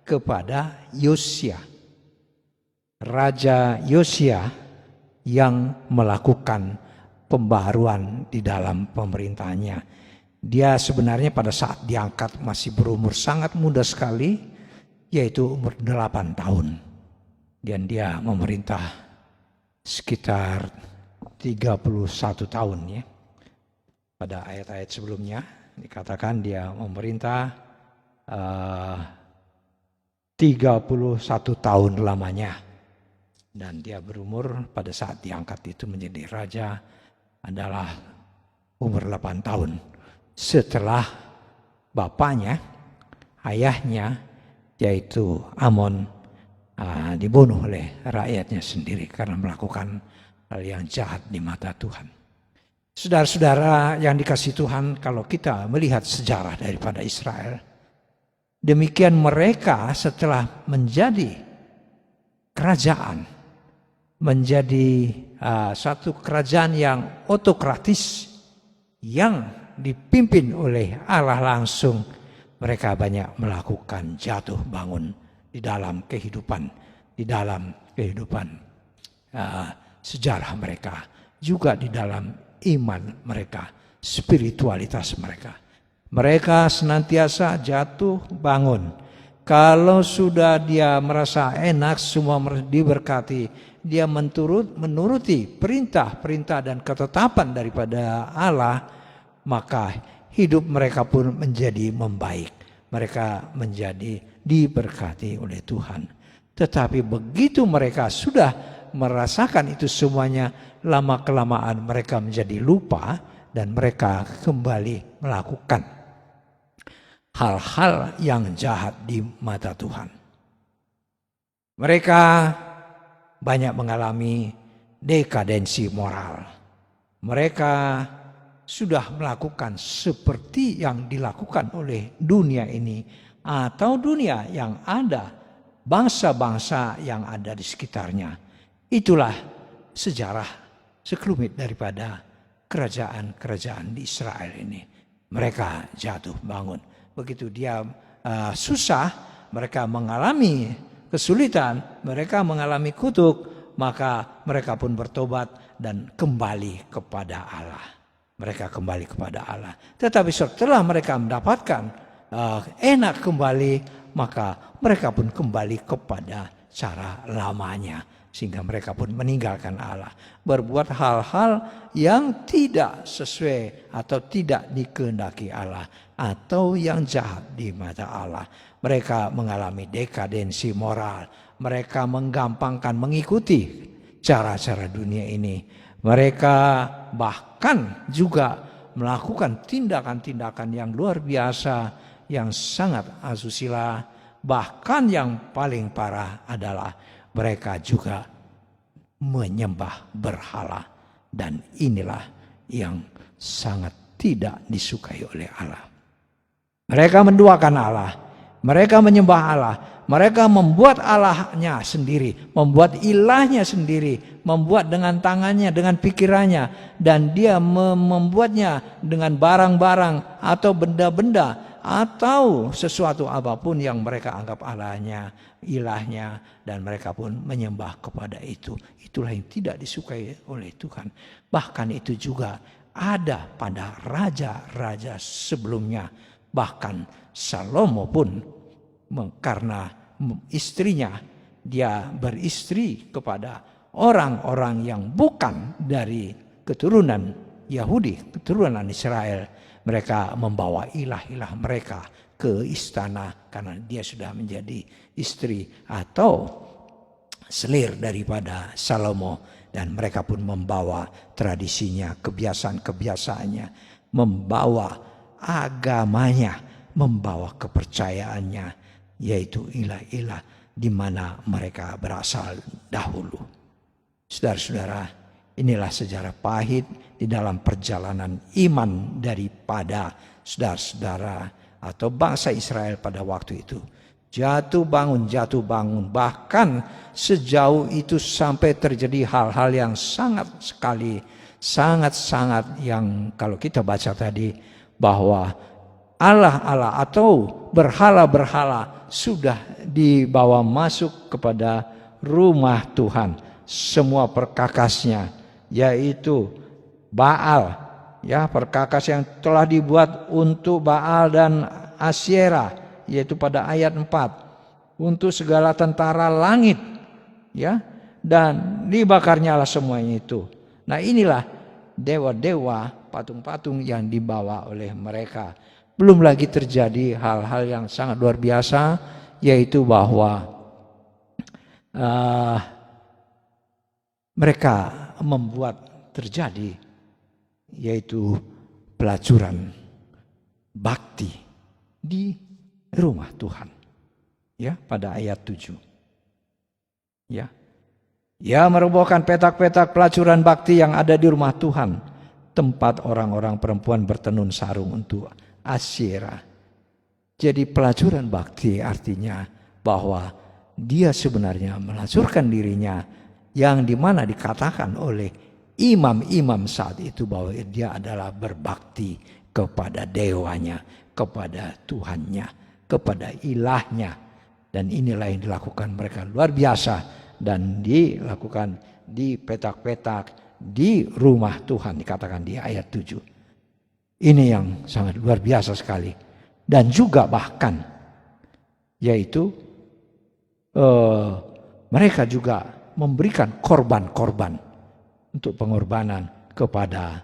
kepada Yosia, Raja Yosia yang melakukan pembaharuan di dalam pemerintahnya. Dia sebenarnya pada saat diangkat masih berumur sangat muda sekali, yaitu umur 8 tahun. Dan dia memerintah sekitar 31 tahun ya. Pada ayat-ayat sebelumnya dikatakan dia memerintah 31 tahun lamanya. Dan dia berumur pada saat diangkat itu menjadi raja adalah umur 8 tahun. Setelah bapaknya, ayahnya, yaitu Amon, dibunuh oleh rakyatnya sendiri karena melakukan hal yang jahat di mata Tuhan. Saudara-saudara yang dikasihi Tuhan, kalau kita melihat sejarah daripada Israel, demikian mereka setelah menjadi kerajaan, menjadi satu kerajaan yang otokratis, yang dipimpin oleh Allah langsung, mereka banyak melakukan jatuh bangun di dalam kehidupan, sejarah mereka, juga di dalam iman mereka, spiritualitas mereka. Mereka senantiasa jatuh bangun. Kalau sudah dia merasa enak, semua diberkati, dia menuruti perintah-perintah dan ketetapan daripada Allah, maka hidup mereka pun menjadi membaik. Mereka menjadi diberkati oleh Tuhan. Tetapi begitu mereka sudah merasakan itu semuanya, lama-kelamaan mereka menjadi lupa dan mereka kembali melakukan hal-hal yang jahat di mata Tuhan. Mereka banyak mengalami dekadensi moral. Mereka sudah melakukan seperti yang dilakukan oleh dunia ini atau dunia yang ada, bangsa-bangsa yang ada di sekitarnya. Itulah sejarah sekelumit daripada kerajaan-kerajaan di Israel ini. Mereka jatuh bangun. Begitu dia susah, mereka mengalami kesulitan, mereka mengalami kutuk, maka mereka pun bertobat dan kembali kepada Allah. Mereka kembali kepada Allah. Tetapi setelah mereka mendapatkan enak kembali, maka mereka pun kembali kepada cara lamanya. Sehingga mereka pun meninggalkan Allah, berbuat hal-hal yang tidak sesuai atau tidak dikehendaki Allah, atau yang jahat di mata Allah. Mereka mengalami dekadensi moral, mereka menggampangkan mengikuti cara-cara dunia ini. Mereka bahkan juga melakukan tindakan-tindakan yang luar biasa, yang sangat asusila. Bahkan yang paling parah adalah mereka juga menyembah berhala. Dan inilah yang sangat tidak disukai oleh Allah. Mereka menduakan Allah, mereka menyembah Allah, mereka membuat Allahnya sendiri, membuat ilahnya sendiri, membuat dengan tangannya, dengan pikirannya, dan dia membuatnya dengan barang-barang atau benda-benda atau sesuatu apapun yang mereka anggap Allahnya, ilahnya, dan mereka pun menyembah kepada itu. Itulah yang tidak disukai oleh Tuhan. Bahkan itu juga ada pada raja-raja sebelumnya. Bahkan Salomo pun karena istrinya, dia beristri kepada orang-orang yang bukan dari keturunan Yahudi, keturunan Israel. Mereka membawa ilah-ilah mereka ke istana karena dia sudah menjadi istri atau selir daripada Salomo. Dan mereka pun membawa tradisinya, kebiasaan-kebiasaannya, membawa agamanya, membawa kepercayaannya, yaitu ilah-ilah di mana mereka berasal dahulu. Saudara-saudara, inilah sejarah pahit di dalam perjalanan iman daripada saudara-saudara atau bangsa Israel pada waktu itu. Jatuh bangun, bahkan sejauh itu sampai terjadi hal-hal yang sangat-sangat yang kalau kita baca tadi, bahwa Allah-Allah atau berhala-berhala sudah dibawa masuk kepada rumah Tuhan. Semua perkakasnya, yaitu Baal, ya, perkakas yang telah dibuat untuk Baal dan Asyera, yaitu pada ayat 4, untuk segala tentara langit, ya, dan dibakarnyalah semuanya itu. Nah, inilah dewa-dewa, patung-patung yang dibawa oleh mereka. Belum lagi terjadi hal-hal yang sangat luar biasa, yaitu bahwa mereka membuat terjadi, yaitu pelacuran bakti di rumah Tuhan, ya, pada ayat 7. Ya, merobohkan petak-petak pelacuran bakti yang ada di rumah Tuhan, tempat orang-orang perempuan bertenun sarung untuk Asyera. Jadi pelacuran bakti artinya bahwa dia sebenarnya melacurkan dirinya, yang dimana dikatakan oleh imam-imam saat itu bahwa dia adalah berbakti kepada dewanya, kepada Tuhannya, kepada ilahnya. Dan inilah yang dilakukan mereka luar biasa, dan dilakukan di petak-petak di rumah Tuhan, dikatakan di ayat 7. Ini yang sangat luar biasa sekali. Dan juga bahkan yaitu mereka juga memberikan korban-korban untuk pengorbanan kepada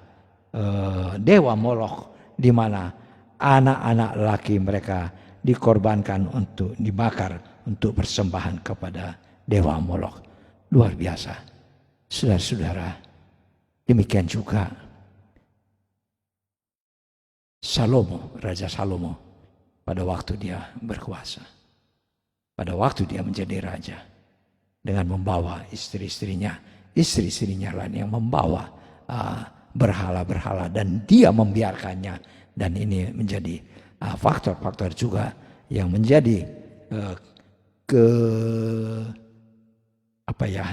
dewa Molokh, di mana anak-anak laki mereka dikorbankan untuk dibakar untuk persembahan kepada dewa Molokh. Luar biasa. Saudara-saudara, demikian juga Salomo, Raja Salomo, pada waktu dia berkuasa, pada waktu dia menjadi raja, dengan membawa istri-istrinya lain yang membawa berhala-berhala, dan dia membiarkannya. Dan ini menjadi faktor-faktor juga yang menjadi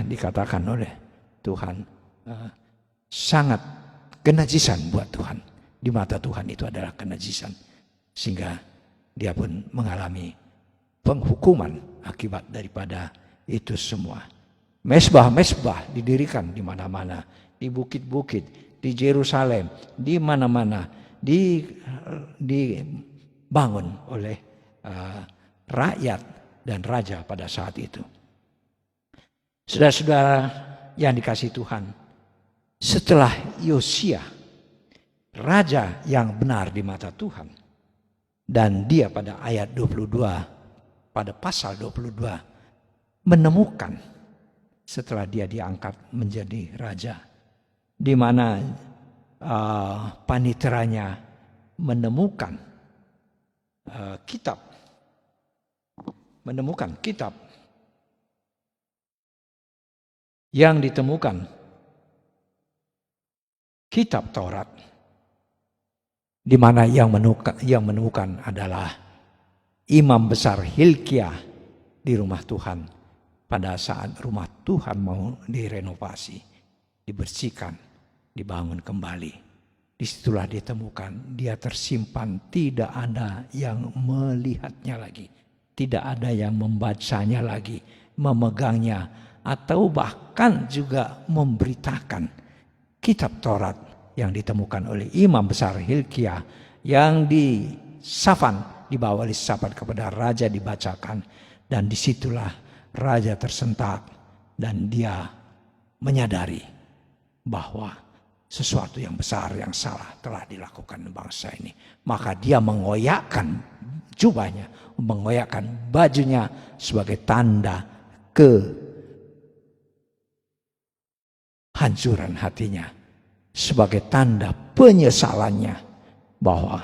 dikatakan oleh Tuhan sangat kenajisan buat Tuhan. Di mata Tuhan itu adalah kenajisan, sehingga dia pun mengalami penghukuman akibat daripada itu semua. Mesbah-mesbah didirikan di mana-mana, di bukit-bukit, di Yerusalem, di mana-mana, di dibangun oleh rakyat dan raja pada saat itu. Saudara-saudara yang dikasihi Tuhan, setelah Yosia, raja yang benar di mata Tuhan, dan dia pada ayat 22, pada pasal 22, menemukan setelah dia diangkat menjadi raja, di mana paniteranya menemukan kitab yang ditemukan, kitab Taurat, di mana yang menemukan adalah imam besar Hilkia di rumah Tuhan pada saat rumah Tuhan mau direnovasi, dibersihkan, dibangun kembali. Disitulah ditemukan dia tersimpan, tidak ada yang melihatnya lagi, tidak ada yang membacanya lagi, memegangnya, atau bahkan juga memberitakan kitab Taurat yang ditemukan oleh imam besar Hilkia, yang di Safan, dibawa oleh Safan kepada raja, dibacakan, dan disitulah raja tersentak dan dia menyadari bahwa sesuatu yang besar yang salah telah dilakukan bangsa ini. Maka dia mengoyakkan jubahnya, mengoyakkan bajunya sebagai tanda kehancuran hatinya, sebagai tanda penyesalannya bahwa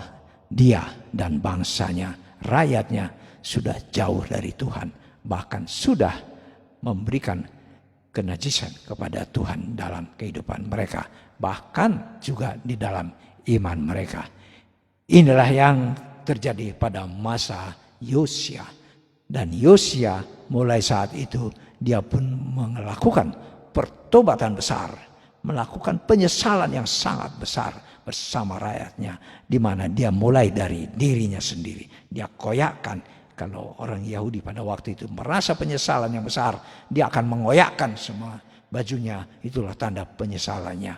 dia dan bangsanya, rakyatnya sudah jauh dari Tuhan, bahkan sudah memberikan kenajisan kepada Tuhan dalam kehidupan mereka, bahkan juga di dalam iman mereka. Inilah yang terjadi pada masa Yosia. Dan Yosia mulai saat itu dia pun melakukan pertobatan besar, melakukan penyesalan yang sangat besar bersama rakyatnya, di mana dia mulai dari dirinya sendiri. Dia koyakkan. Kalau orang Yahudi pada waktu itu merasa penyesalan yang besar, dia akan mengoyakkan semua bajunya. Itulah tanda penyesalannya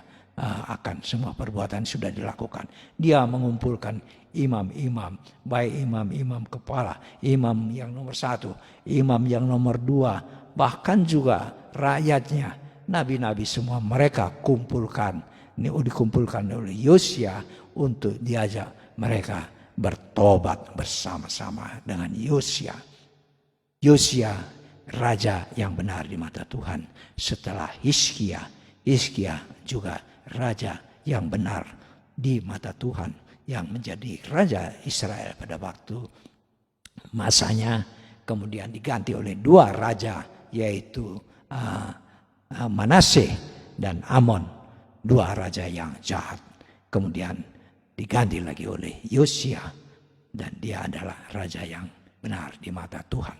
akan semua perbuatan sudah dilakukan. Dia mengumpulkan imam-imam, baik imam-imam kepala, imam yang nomor 1, imam yang nomor 2, bahkan juga rakyatnya, nabi-nabi semua mereka kumpulkan. Ini dikumpulkan oleh Yosia untuk diajak mereka bertobat bersama-sama dengan Yosia. Yosia raja yang benar di mata Tuhan. Setelah Hizkia juga raja yang benar di mata Tuhan, yang menjadi raja Israel pada waktu masanya. Kemudian diganti oleh 2 raja, yaitu Manasye dan Amon, 2 raja yang jahat. Kemudian diganti lagi oleh Yosia, dan dia adalah raja yang benar di mata Tuhan.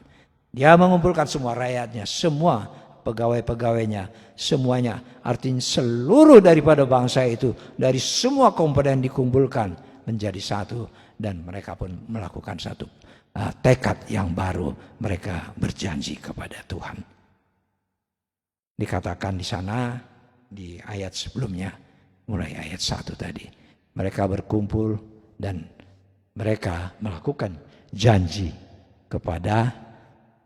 Dia mengumpulkan semua rakyatnya, semua pegawai-pegawainya, semuanya, artinya seluruh daripada bangsa itu, dari semua komponen dikumpulkan menjadi satu, dan mereka pun melakukan satu tekad yang baru. Mereka berjanji kepada Tuhan. Dikatakan di sana di ayat sebelumnya, mulai ayat 1 tadi, mereka berkumpul dan mereka melakukan janji kepada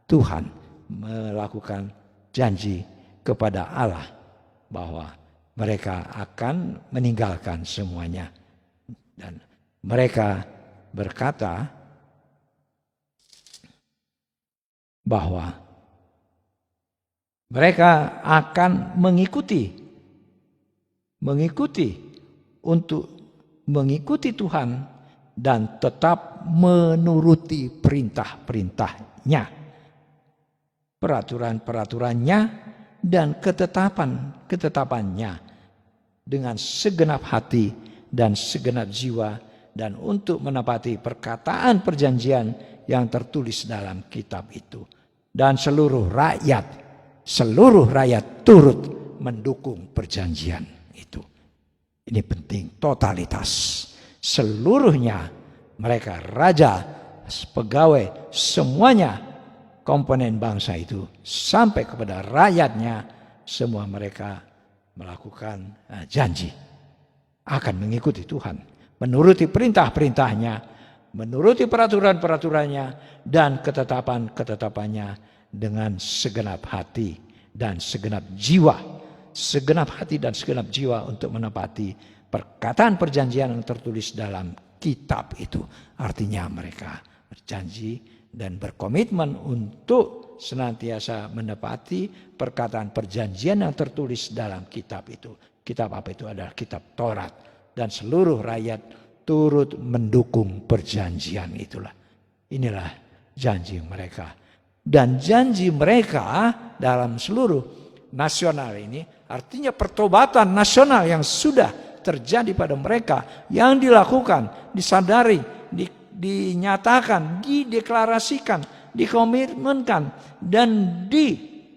Tuhan, melakukan janji kepada Allah bahwa mereka akan meninggalkan semuanya. Dan mereka berkata bahwa mereka akan mengikuti Tuhan dan tetap menuruti perintah-perintahnya, peraturan-peraturannya, dan ketetapannya dengan segenap hati dan segenap jiwa, dan untuk menepati perkataan perjanjian yang tertulis dalam kitab itu. Dan seluruh rakyat turut mendukung perjanjian itu. Ini penting, totalitas. Seluruhnya, mereka, raja, pegawai, semuanya komponen bangsa itu, sampai kepada rakyatnya, semua mereka melakukan janji akan mengikuti Tuhan, menuruti perintah-perintahnya, menuruti peraturan-peraturannya dan ketetapan-ketetapannya dengan segenap hati dan segenap jiwa. Segenap hati dan segenap jiwa untuk menepati perkataan perjanjian yang tertulis dalam kitab itu. Artinya mereka berjanji dan berkomitmen untuk senantiasa menepati perkataan perjanjian yang tertulis dalam kitab itu. Kitab apa itu? Adalah kitab Taurat. Dan seluruh rakyat turut mendukung perjanjian itulah. Inilah janji mereka. Dan janji mereka dalam seluruh nasional ini artinya pertobatan nasional yang sudah terjadi pada mereka, yang dilakukan, disadari, dinyatakan, dideklarasikan, dikomitmenkan, dan dipahami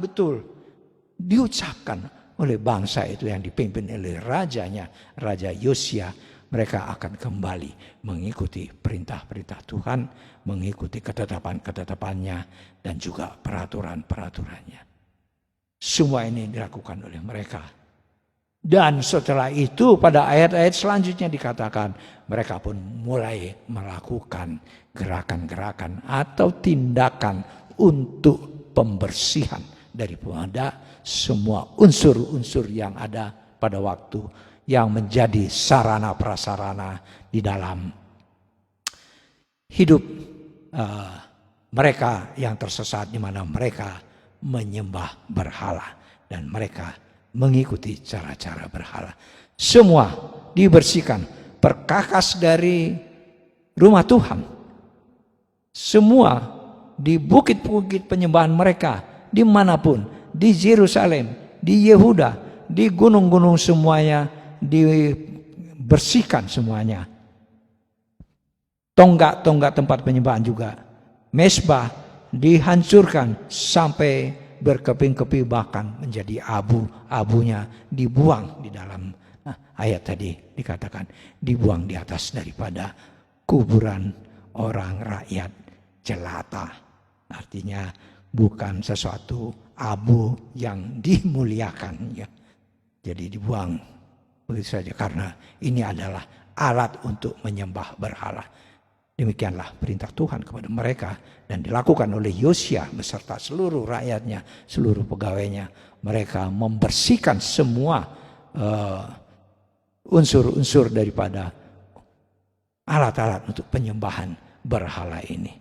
betul, diucapkan oleh bangsa itu yang dipimpin oleh rajanya, Raja Yosia. Mereka akan kembali mengikuti perintah-perintah Tuhan, mengikuti ketetapan-ketetapannya, dan juga peraturan-peraturannya. Semua ini dilakukan oleh mereka. Dan setelah itu pada ayat-ayat selanjutnya dikatakan mereka pun mulai melakukan gerakan-gerakan atau tindakan untuk pembersihan daripada semua unsur-unsur yang ada pada waktu yang menjadi sarana prasarana di dalam hidup mereka yang tersesat, di mana mereka menyembah berhala dan mereka mengikuti cara-cara berhala. Semua dibersihkan, perkakas dari rumah Tuhan. Semua di bukit-bukit penyembahan mereka, dimanapun, di Yerusalem, di Yehuda, di gunung-gunung semuanya dibersihkan semuanya. Tonggak-tonggak tempat penyembahan juga, mezbah dihancurkan sampai berkeping-keping, bahkan menjadi abu. Abunya dibuang di dalam ayat tadi dikatakan dibuang di atas daripada kuburan orang rakyat jelata. Artinya bukan sesuatu abu yang dimuliakan ya. Jadi dibuang begitu saja karena ini adalah alat untuk menyembah berhala. Demikianlah perintah Tuhan kepada mereka dan dilakukan oleh Yosia beserta seluruh rakyatnya, seluruh pegawainya. Mereka membersihkan semua unsur-unsur daripada alat-alat untuk penyembahan berhala ini.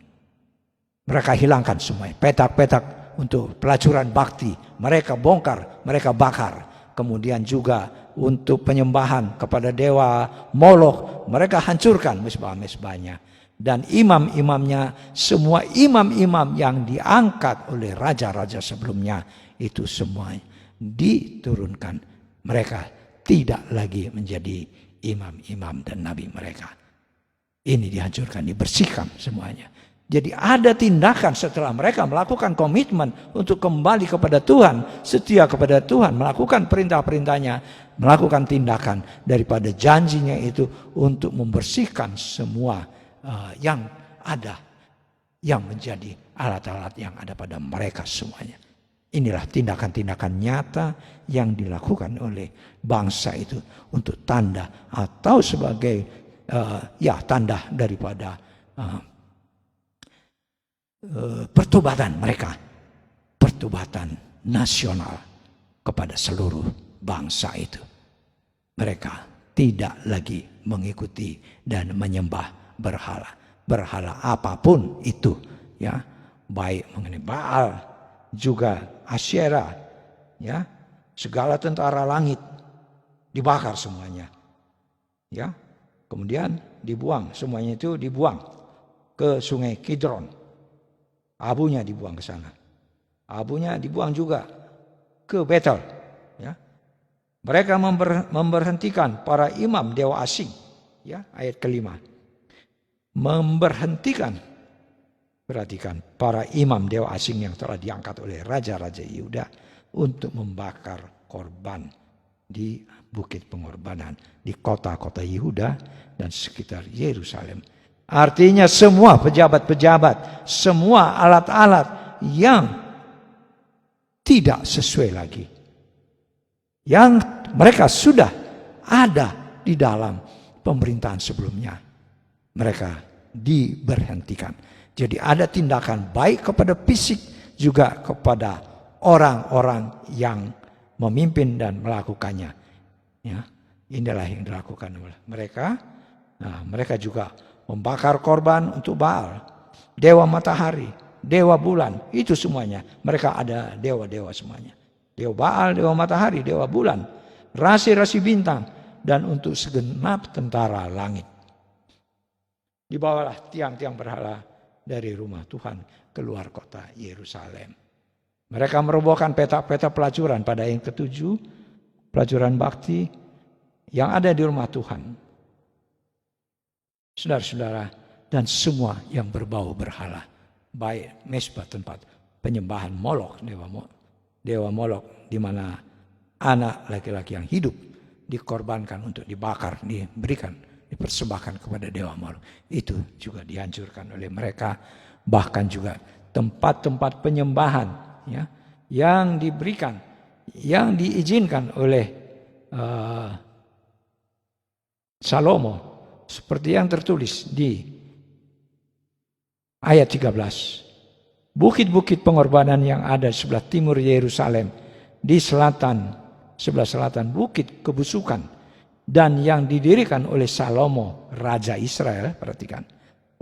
Mereka hilangkan semua petak-petak untuk pelacuran bakti. Mereka bongkar, mereka bakar. Kemudian juga untuk penyembahan kepada dewa Molok, mereka hancurkan mezbah-mezbahnya. Dan imam-imamnya, semua imam-imam yang diangkat oleh raja-raja sebelumnya, itu semua diturunkan. Mereka tidak lagi menjadi imam-imam dan nabi mereka. Ini dihancurkan, dibersihkan semuanya. Jadi ada tindakan setelah mereka melakukan komitmen untuk kembali kepada Tuhan, setia kepada Tuhan, melakukan perintah-perintahnya, melakukan tindakan daripada janjinya itu untuk membersihkan semua yang ada, yang menjadi alat-alat yang ada pada mereka semuanya. Inilah tindakan-tindakan nyata yang dilakukan oleh bangsa itu untuk tanda atau sebagai tanda daripada pertobatan mereka, pertobatan nasional kepada seluruh bangsa itu. Mereka tidak lagi mengikuti dan menyembah berhala, berhala apapun itu, ya, baik mengenai Baal, juga Asyera, ya, segala tentara langit dibakar semuanya, ya, kemudian dibuang semuanya itu dibuang ke Sungai Kidron. Abunya dibuang ke sana. Abunya dibuang juga ke Betel. Ya. Mereka memberhentikan para imam dewa asing. Ya, ayat kelima. Memberhentikan. Perhatikan, para imam dewa asing yang telah diangkat oleh raja-raja Yehuda untuk membakar korban di bukit pengorbanan, di kota-kota Yehuda dan sekitar Yerusalem. Artinya semua pejabat-pejabat, semua alat-alat yang tidak sesuai lagi, yang mereka sudah ada di dalam pemerintahan sebelumnya, mereka diberhentikan. Jadi ada tindakan baik kepada fisik juga kepada orang-orang yang memimpin dan melakukannya. Ya, inilah yang dilakukan oleh mereka. Nah, mereka juga membakar korban untuk Baal, dewa matahari, dewa bulan, itu semuanya. Mereka ada dewa-dewa semuanya. Dewa Baal, dewa matahari, dewa bulan, rasi-rasi bintang, dan untuk segenap tentara langit. Dibawalah tiang-tiang berhala dari rumah Tuhan keluar kota Yerusalem. Mereka merobohkan petak-petak pelacuran pada yang ketujuh, pelacuran bakti yang ada di rumah Tuhan. Saudara-saudara, dan semua yang berbau berhala, baik mesbah tempat penyembahan Molok, dewa Molok, di mana anak laki-laki yang hidup dikorbankan untuk dibakar, dipersembahkan kepada dewa Molok. Itu juga dihancurkan oleh mereka. Bahkan juga tempat-tempat penyembahan, ya, yang diberikan, yang diizinkan oleh Salomo, seperti yang tertulis di ayat 13. Bukit-bukit pengorbanan yang ada sebelah timur Yerusalem, di selatan, sebelah selatan bukit kebusukan, dan yang didirikan oleh Salomo, Raja Israel, perhatikan,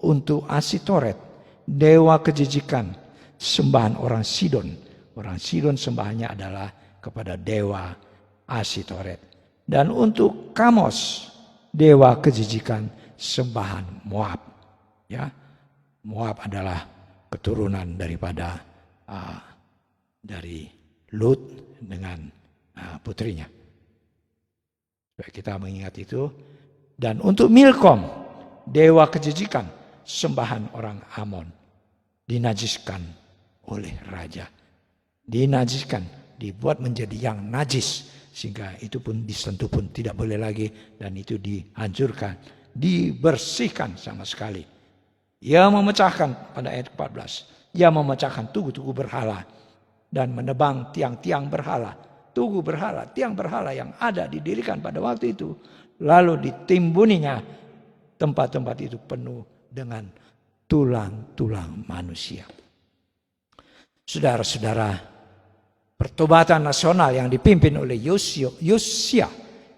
untuk Asitoret, dewa kejijikan, sembahan orang Sidon. Orang Sidon sembahannya adalah kepada dewa Asitoret. Dan untuk Kamos, dewa kejijikan, sembahan Moab. Ya, Moab adalah keturunan daripada dari Lut dengan putrinya. Supaya kita mengingat itu. Dan untuk Milkom, dewa kejijikan, sembahan orang Amon, dinajiskan oleh raja. Dinajiskan, dibuat menjadi yang najis, sehingga itu pun disentuh pun tidak boleh lagi, dan itu dihancurkan, dibersihkan sama sekali. Ia memecahkan, pada ayat 14, ia memecahkan tugu-tugu berhala dan menebang tiang-tiang berhala, tugu berhala, tiang berhala yang ada didirikan pada waktu itu. Lalu ditimbuninya tempat-tempat itu penuh dengan tulang-tulang manusia. Saudara-saudara, pertobatan nasional yang dipimpin oleh Yosia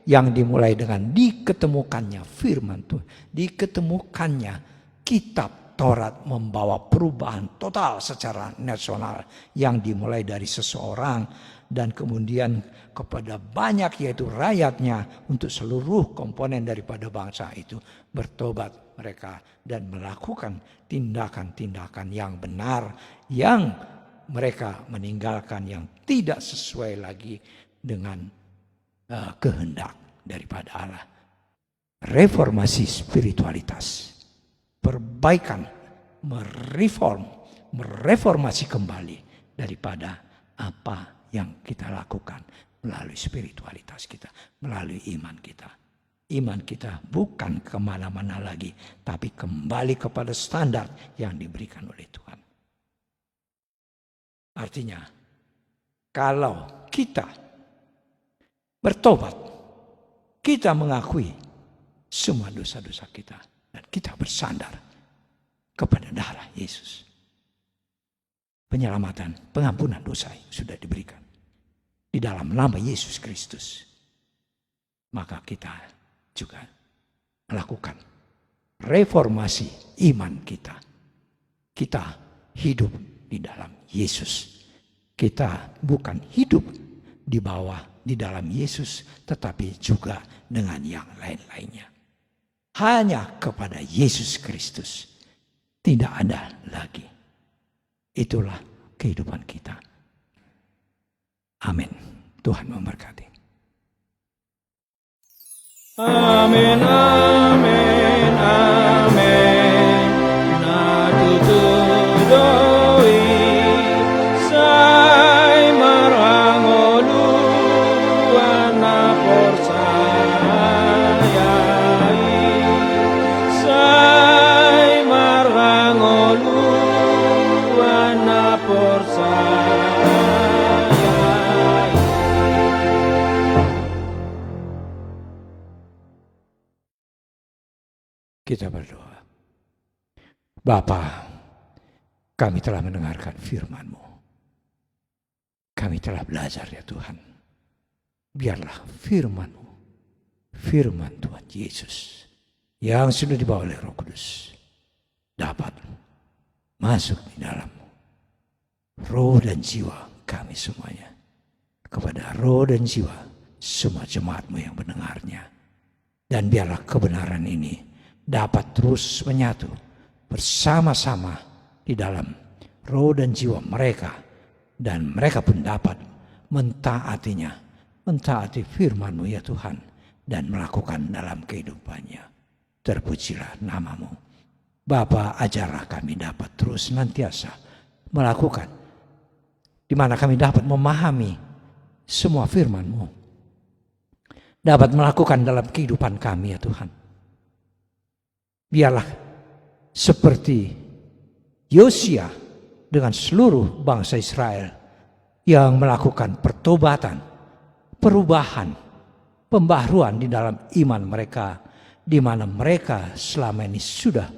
yang dimulai dengan diketemukannya firman Tuhan, diketemukannya kitab Taurat, membawa perubahan total secara nasional yang dimulai dari seseorang dan kemudian kepada banyak, yaitu rakyatnya, untuk seluruh komponen daripada bangsa itu bertobat mereka dan melakukan tindakan-tindakan yang benar, yang mereka meninggalkan yang tidak sesuai lagi dengan kehendak daripada Allah. Reformasi spiritualitas, perbaikan, mereformasi kembali daripada apa yang kita lakukan melalui spiritualitas kita, melalui iman kita. Iman kita bukan kemana-mana lagi, tapi kembali kepada standar yang diberikan oleh Tuhan. Artinya, kalau kita bertobat, kita mengakui semua dosa-dosa kita, dan kita bersandar kepada darah Yesus, penyelamatan, pengampunan dosa sudah diberikan di dalam nama Yesus Kristus, maka kita juga melakukan reformasi iman kita. Kita hidup di dalam Yesus. Kita bukan hidup di bawah, di dalam Yesus, tetapi juga dengan yang lain-lainnya. Hanya kepada Yesus Kristus, tidak ada lagi. Itulah kehidupan kita. Amin. Tuhan memberkati. Amin, amin, amin. Na tutudoi sai marangolu wana porsayai sai marangolu wana porsayai. Bapa, kami telah mendengarkan firman-Mu. Kami telah belajar ya Tuhan. Biarlah firman-Mu, firman Tuhan Yesus yang sudah dibawa oleh Roh Kudus dapat masuk di dalam roh dan jiwa kami semuanya. Kepada roh dan jiwa semua jemaat-Mu yang mendengarnya. Dan biarlah kebenaran ini dapat terus menyatu bersama-sama di dalam roh dan jiwa mereka. Dan mereka pun dapat mentaatinya, mentaati firman-Mu ya Tuhan. Dan melakukan dalam kehidupannya. Terpujilah nama-Mu. Bapa, ajarlah kami dapat terus senantiasa melakukan. Di mana kami dapat memahami semua firman-Mu. Dapat melakukan dalam kehidupan kami ya Tuhan. Biarlah seperti Yosia dengan seluruh bangsa Israel yang melakukan pertobatan, perubahan, pembaharuan di dalam iman mereka, di mana mereka selama ini sudah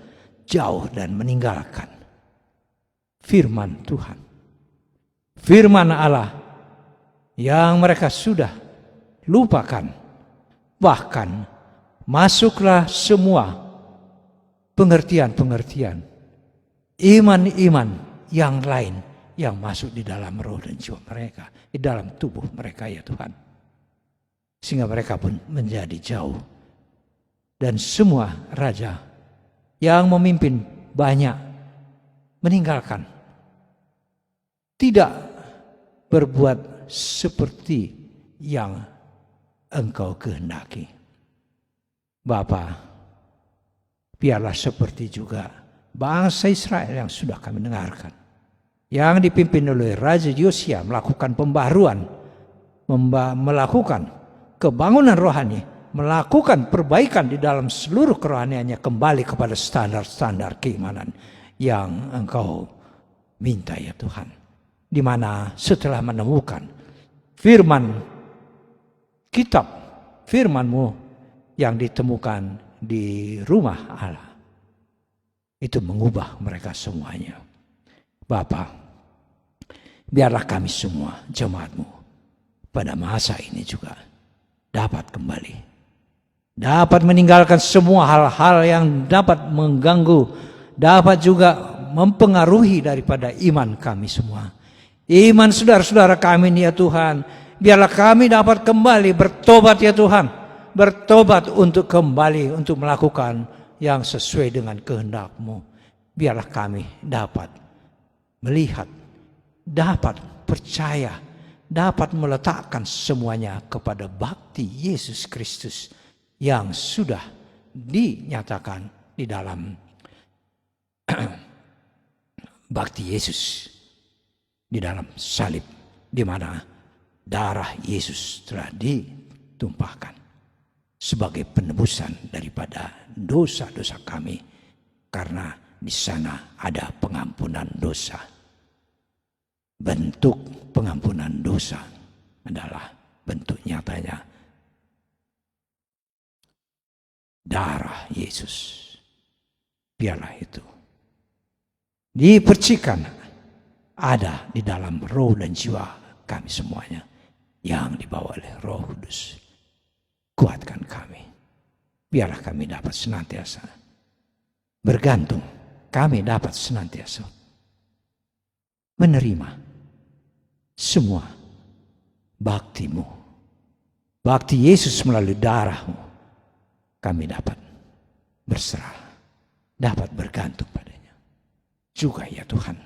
jauh dan meninggalkan firman Tuhan, firman Allah yang mereka sudah lupakan, bahkan masuklah semua pengertian-pengertian, iman-iman yang lain yang masuk di dalam roh dan jiwa mereka, di dalam tubuh mereka ya Tuhan. Sehingga mereka pun menjadi jauh. Dan semua raja yang memimpin banyak meninggalkan. Tidak berbuat seperti yang Engkau kehendaki. Bapa, biarlah seperti juga bangsa Israel yang sudah kami dengarkan. Yang dipimpin oleh Raja Yosia melakukan pembaharuan, melakukan kebangunan rohani, melakukan perbaikan di dalam seluruh kerohaniannya kembali kepada standar-standar keimanan yang Engkau minta ya Tuhan. Di mana setelah menemukan firman kitab, firman-Mu yang ditemukan di rumah Allah, itu mengubah mereka semuanya. Bapa, biarlah kami semua jemaat-Mu pada masa ini juga dapat kembali. Dapat meninggalkan semua hal-hal yang dapat mengganggu. Dapat juga mempengaruhi daripada iman kami semua. Iman saudara-saudara kami ini ya Tuhan. Biarlah kami dapat kembali bertobat ya Tuhan. Bertobat untuk kembali untuk melakukan yang sesuai dengan kehendak-Mu. Biarlah kami dapat melihat, dapat percaya, dapat meletakkan semuanya kepada bakti Yesus Kristus yang sudah dinyatakan di dalam bakti Yesus di dalam salib, di mana darah Yesus telah ditumpahkan sebagai penebusan daripada dosa-dosa kami, karena di sana ada pengampunan dosa. Bentuk pengampunan dosa adalah bentuk nyatanya darah Yesus. Biarlah itu dipercikan ada di dalam roh dan jiwa kami semuanya yang dibawa oleh Roh Kudus. Kuatkan kami. Biarlah kami dapat senantiasa bergantung. Kami dapat senantiasa menerima semua bakti-Mu. Bakti Yesus melalui darah-Mu. Kami dapat berserah. Dapat bergantung padanya. Juga ya Tuhan,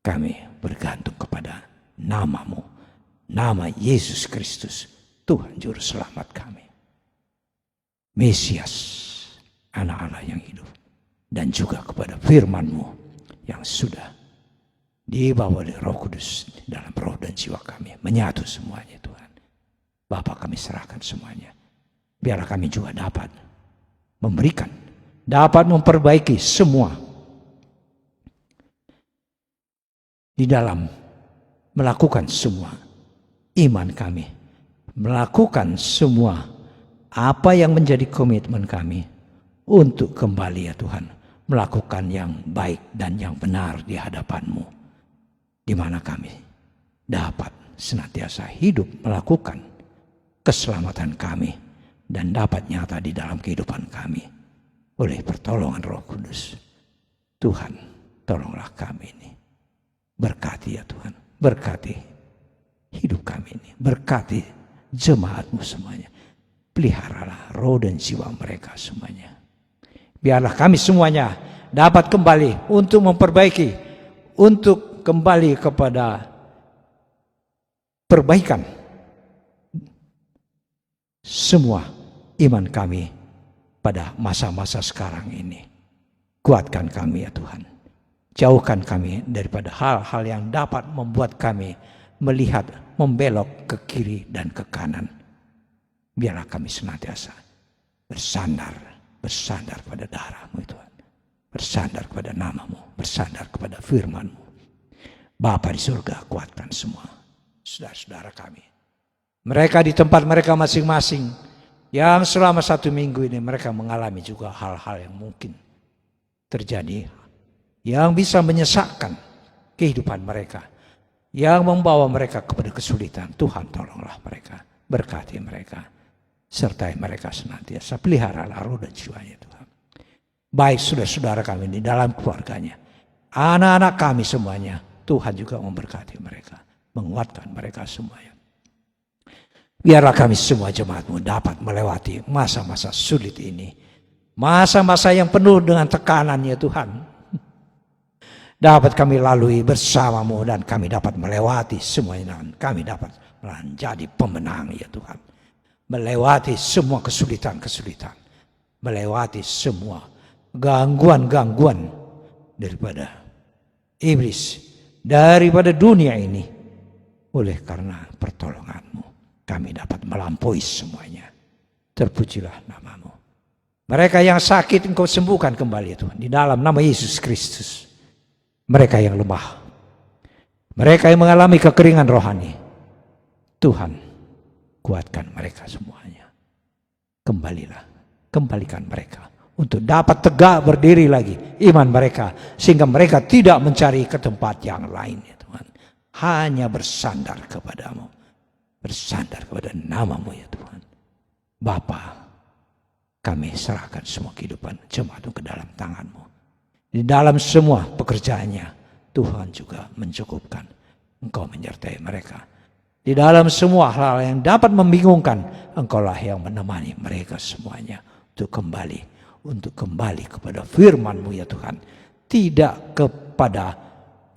kami bergantung kepada nama-Mu. Nama Yesus Kristus, Tuhan Juru Selamat kami. Mesias, Anak Allah yang hidup. Dan juga kepada firman-Mu yang sudah dibawa oleh Roh Kudus dalam roh dan jiwa kami. Menyatu semuanya Tuhan. Bapa, kami serahkan semuanya. Biarlah kami juga dapat memberikan, dapat memperbaiki semua di dalam melakukan semua iman kami. Melakukan semua apa yang menjadi komitmen kami untuk kembali ya Tuhan melakukan yang baik dan yang benar di hadapan-Mu, di mana kami dapat senantiasa hidup melakukan keselamatan kami dan dapat nyata di dalam kehidupan kami oleh pertolongan Roh Kudus. Tuhan, tolonglah kami ini. Berkati ya Tuhan, berkati hidup kami ini, berkati jemaat-Mu semuanya. Peliharalah roh dan jiwa mereka semuanya. Biarlah kami semuanya dapat kembali untuk memperbaiki, untuk kembali kepada perbaikan semua iman kami pada masa-masa sekarang ini. Kuatkan kami ya Tuhan. Jauhkan kami daripada hal-hal yang dapat membuat kami melihat membelok ke kiri dan ke kanan. Biarlah kami senantiasa bersandar pada darah-Mu Tuhan. Bersandar kepada nama-Mu, bersandar kepada firman-Mu. Bapa di surga, kuatkan semua saudara-saudara kami. Mereka di tempat mereka masing-masing yang selama 1 minggu ini mereka mengalami juga hal-hal yang mungkin terjadi, yang bisa menyesakkan kehidupan mereka, yang membawa mereka kepada kesulitan. Tuhan, tolonglah mereka, berkati mereka, sertai mereka senantiasa. Peliharalah roh dan jiwanya Tuhan. Baik saudara-saudara kami di dalam keluarganya, anak-anak kami semuanya, Tuhan juga memberkati mereka, menguatkan mereka semuanya. Biarlah kami semua jemaat-Mu dapat melewati masa-masa sulit ini, masa-masa yang penuh dengan tekanan ya Tuhan. Dapat kami lalui bersama-Mu dan kami dapat melewati semuanya, dan kami dapat menjadi pemenang ya Tuhan. Melewati semua kesulitan-kesulitan, melewati semua gangguan-gangguan daripada iblis, daripada dunia ini. Oleh karena pertolongan-Mu kami dapat melampaui semuanya. Terpujilah nama-Mu. Mereka yang sakit Engkau sembuhkan kembali ya Tuhan, di dalam nama Yesus Kristus. Mereka yang lemah, mereka yang mengalami kekeringan rohani, Tuhan kuatkan mereka semuanya. Kembalikan mereka untuk dapat tegak berdiri lagi iman mereka, sehingga mereka tidak mencari ke tempat yang lain ya Tuhan. Hanya bersandar kepadamu, bersandar kepada nama-Mu ya Tuhan. Bapa, kami serahkan semua kehidupan jemaat-Mu ke dalam tangan-Mu. Di dalam semua pekerjaannya, Tuhan juga mencukupkan. Engkau menyertai mereka. Di dalam semua hal yang dapat membingungkan, Engkaulah yang menemani mereka semuanya. Untuk kembali kepada firman-Mu ya Tuhan. Tidak kepada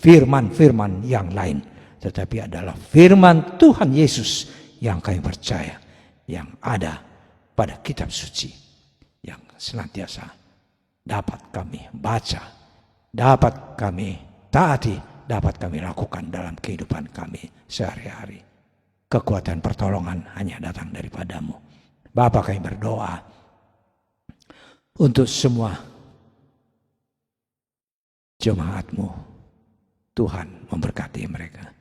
firman-firman yang lain, tetapi adalah firman Tuhan Yesus yang kami percaya, yang ada pada kitab suci, yang senantiasa dapat kami baca, dapat kami taati, dapat kami lakukan dalam kehidupan kami sehari-hari. Kekuatan pertolongan hanya datang daripada-Mu. Bapa, kami berdoa untuk semua jemaat-Mu. Tuhan memberkati mereka.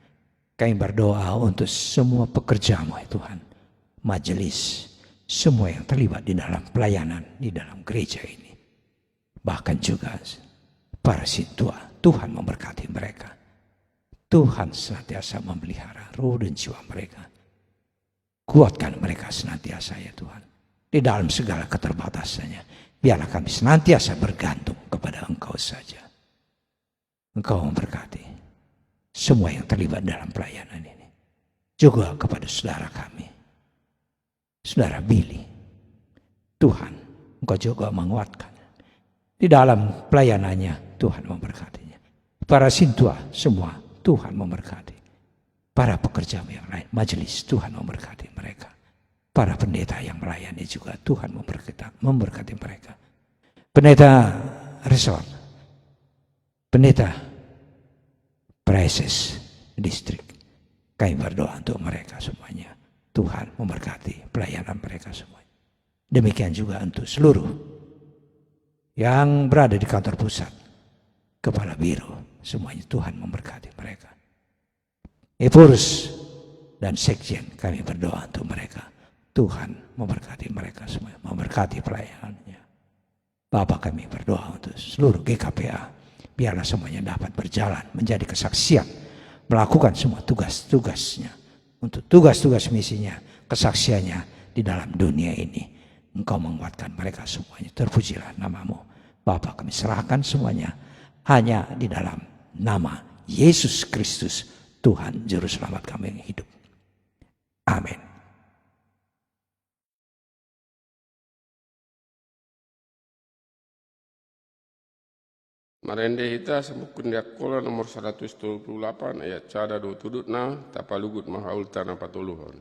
Kami berdoa untuk semua pekerja-Mu Tuhan. Majelis, semua yang terlibat di dalam pelayanan, di dalam gereja ini. Bahkan juga para sintua, Tuhan memberkati mereka. Tuhan senantiasa memelihara roh dan jiwa mereka. Kuatkan mereka senantiasa ya Tuhan. Di dalam segala keterbatasannya, biarlah kami senantiasa bergantung kepada Engkau saja. Engkau memberkati semua yang terlibat dalam pelayanan ini. Juga kepada saudara kami, saudara Billy. Tuhan, Engkau juga menguatkan. Di dalam pelayanannya, Tuhan memberkatinya. Para sintua semua, Tuhan memberkati. Para pekerja yang lain, majelis, Tuhan memberkati mereka. Para pendeta yang melayani juga, Tuhan memberkati mereka. Pendeta resort, pendeta Preses distrik, kami berdoa untuk mereka semuanya. Tuhan memberkati pelayanan mereka semuanya. Demikian juga untuk seluruh yang berada di kantor pusat, kepala biro, semuanya Tuhan memberkati mereka. Epurus dan sekjen, kami berdoa untuk mereka. Tuhan memberkati mereka semua, memberkati pelayanannya. Bapa, kami berdoa untuk seluruh GKPA. Biarlah semuanya dapat berjalan menjadi kesaksian, melakukan semua tugas-tugasnya, untuk tugas-tugas misinya, kesaksiannya di dalam dunia ini. Engkau menguatkan mereka semuanya. Terpujilah namamu. Bapa, kami serahkan semuanya hanya di dalam nama Yesus Kristus, Tuhan Juru Selamat kami yang hidup. Amin. Marende hita semukun diakola nomor 128 ayat cada do tudutna tapalugut mahaul tanah patuluhon.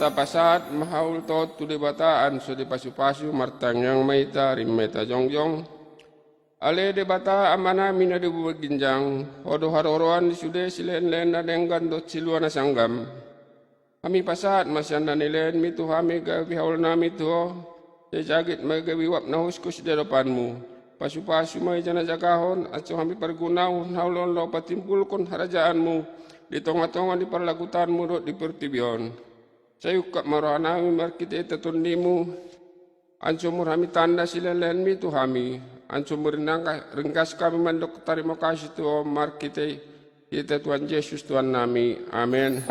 Tapasat mahaul tot tu debataan so de pasu-pasu martang yang maita rimeta jongjong. Ale debata amana mina de ginjang hodo haroroan sude silen-len na denggan dot siluana sanggam. Kami pasat masyanda nilen mitu hami ga bihaul nami tuho. Jagit maga wiwap na huskus di depanmu. Pasu-pasu may jana jakahon at so kami pergunaw haulon lo patimpul kon harajaanmu. Di tonga-tonga di parlakutanmu dot di pertibion. Sayuk kak marana markite tatundimu ansumur hami tanda silelen mi tu hami ansumur ringkas kami mandok terima kasih tu markite kita Tuhan Yesus Tuhan nami amin.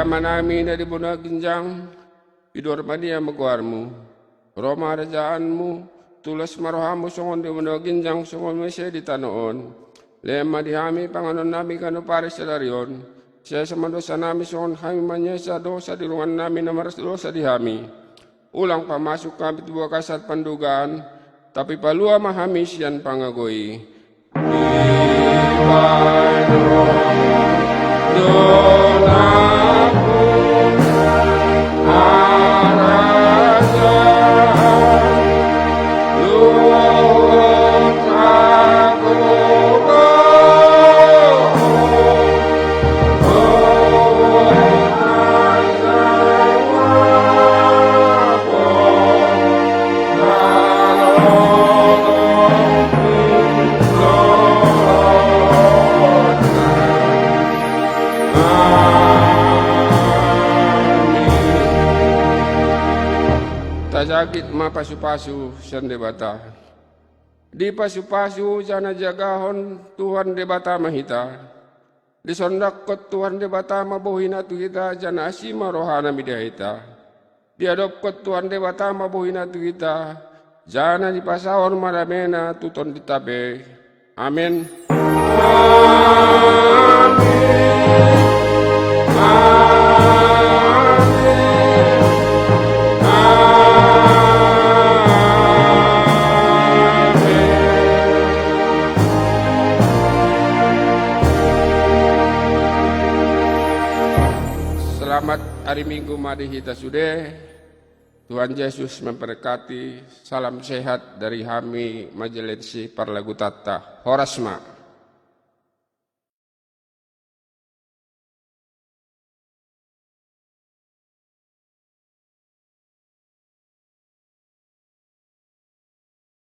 Manami na di buna ginjang, idor madia magwarmu, Roma rajaanmu, tulas marohamu songon di buna ginjang songon mesya di tanoon, lema di hami panganon nami kano pare sa darion, siya sa dosa nami songon kami manyesa dosa di ruangan nami na maras dosa di hami, ulang pamasuk kami tubuh kasat pandugaan, tapi palua mahamis yan pangagoy. Lord. sakit ma pasu-pasu sian debata. Di pasu-pasu jana jagahon Tuhan debata mahita. Di sondakot Tuhan debata mabohina tu kita jana asima rohana midahita. Di adopkot Tuhan debata mabohina tu kita jana di pasahon maramena tuton ditabe. Amin. Selamat hari Minggu mari kita sudah. Tuhan Yesus memberkati. Salam sehat dari kami Majelis Parlagutata. Horasma.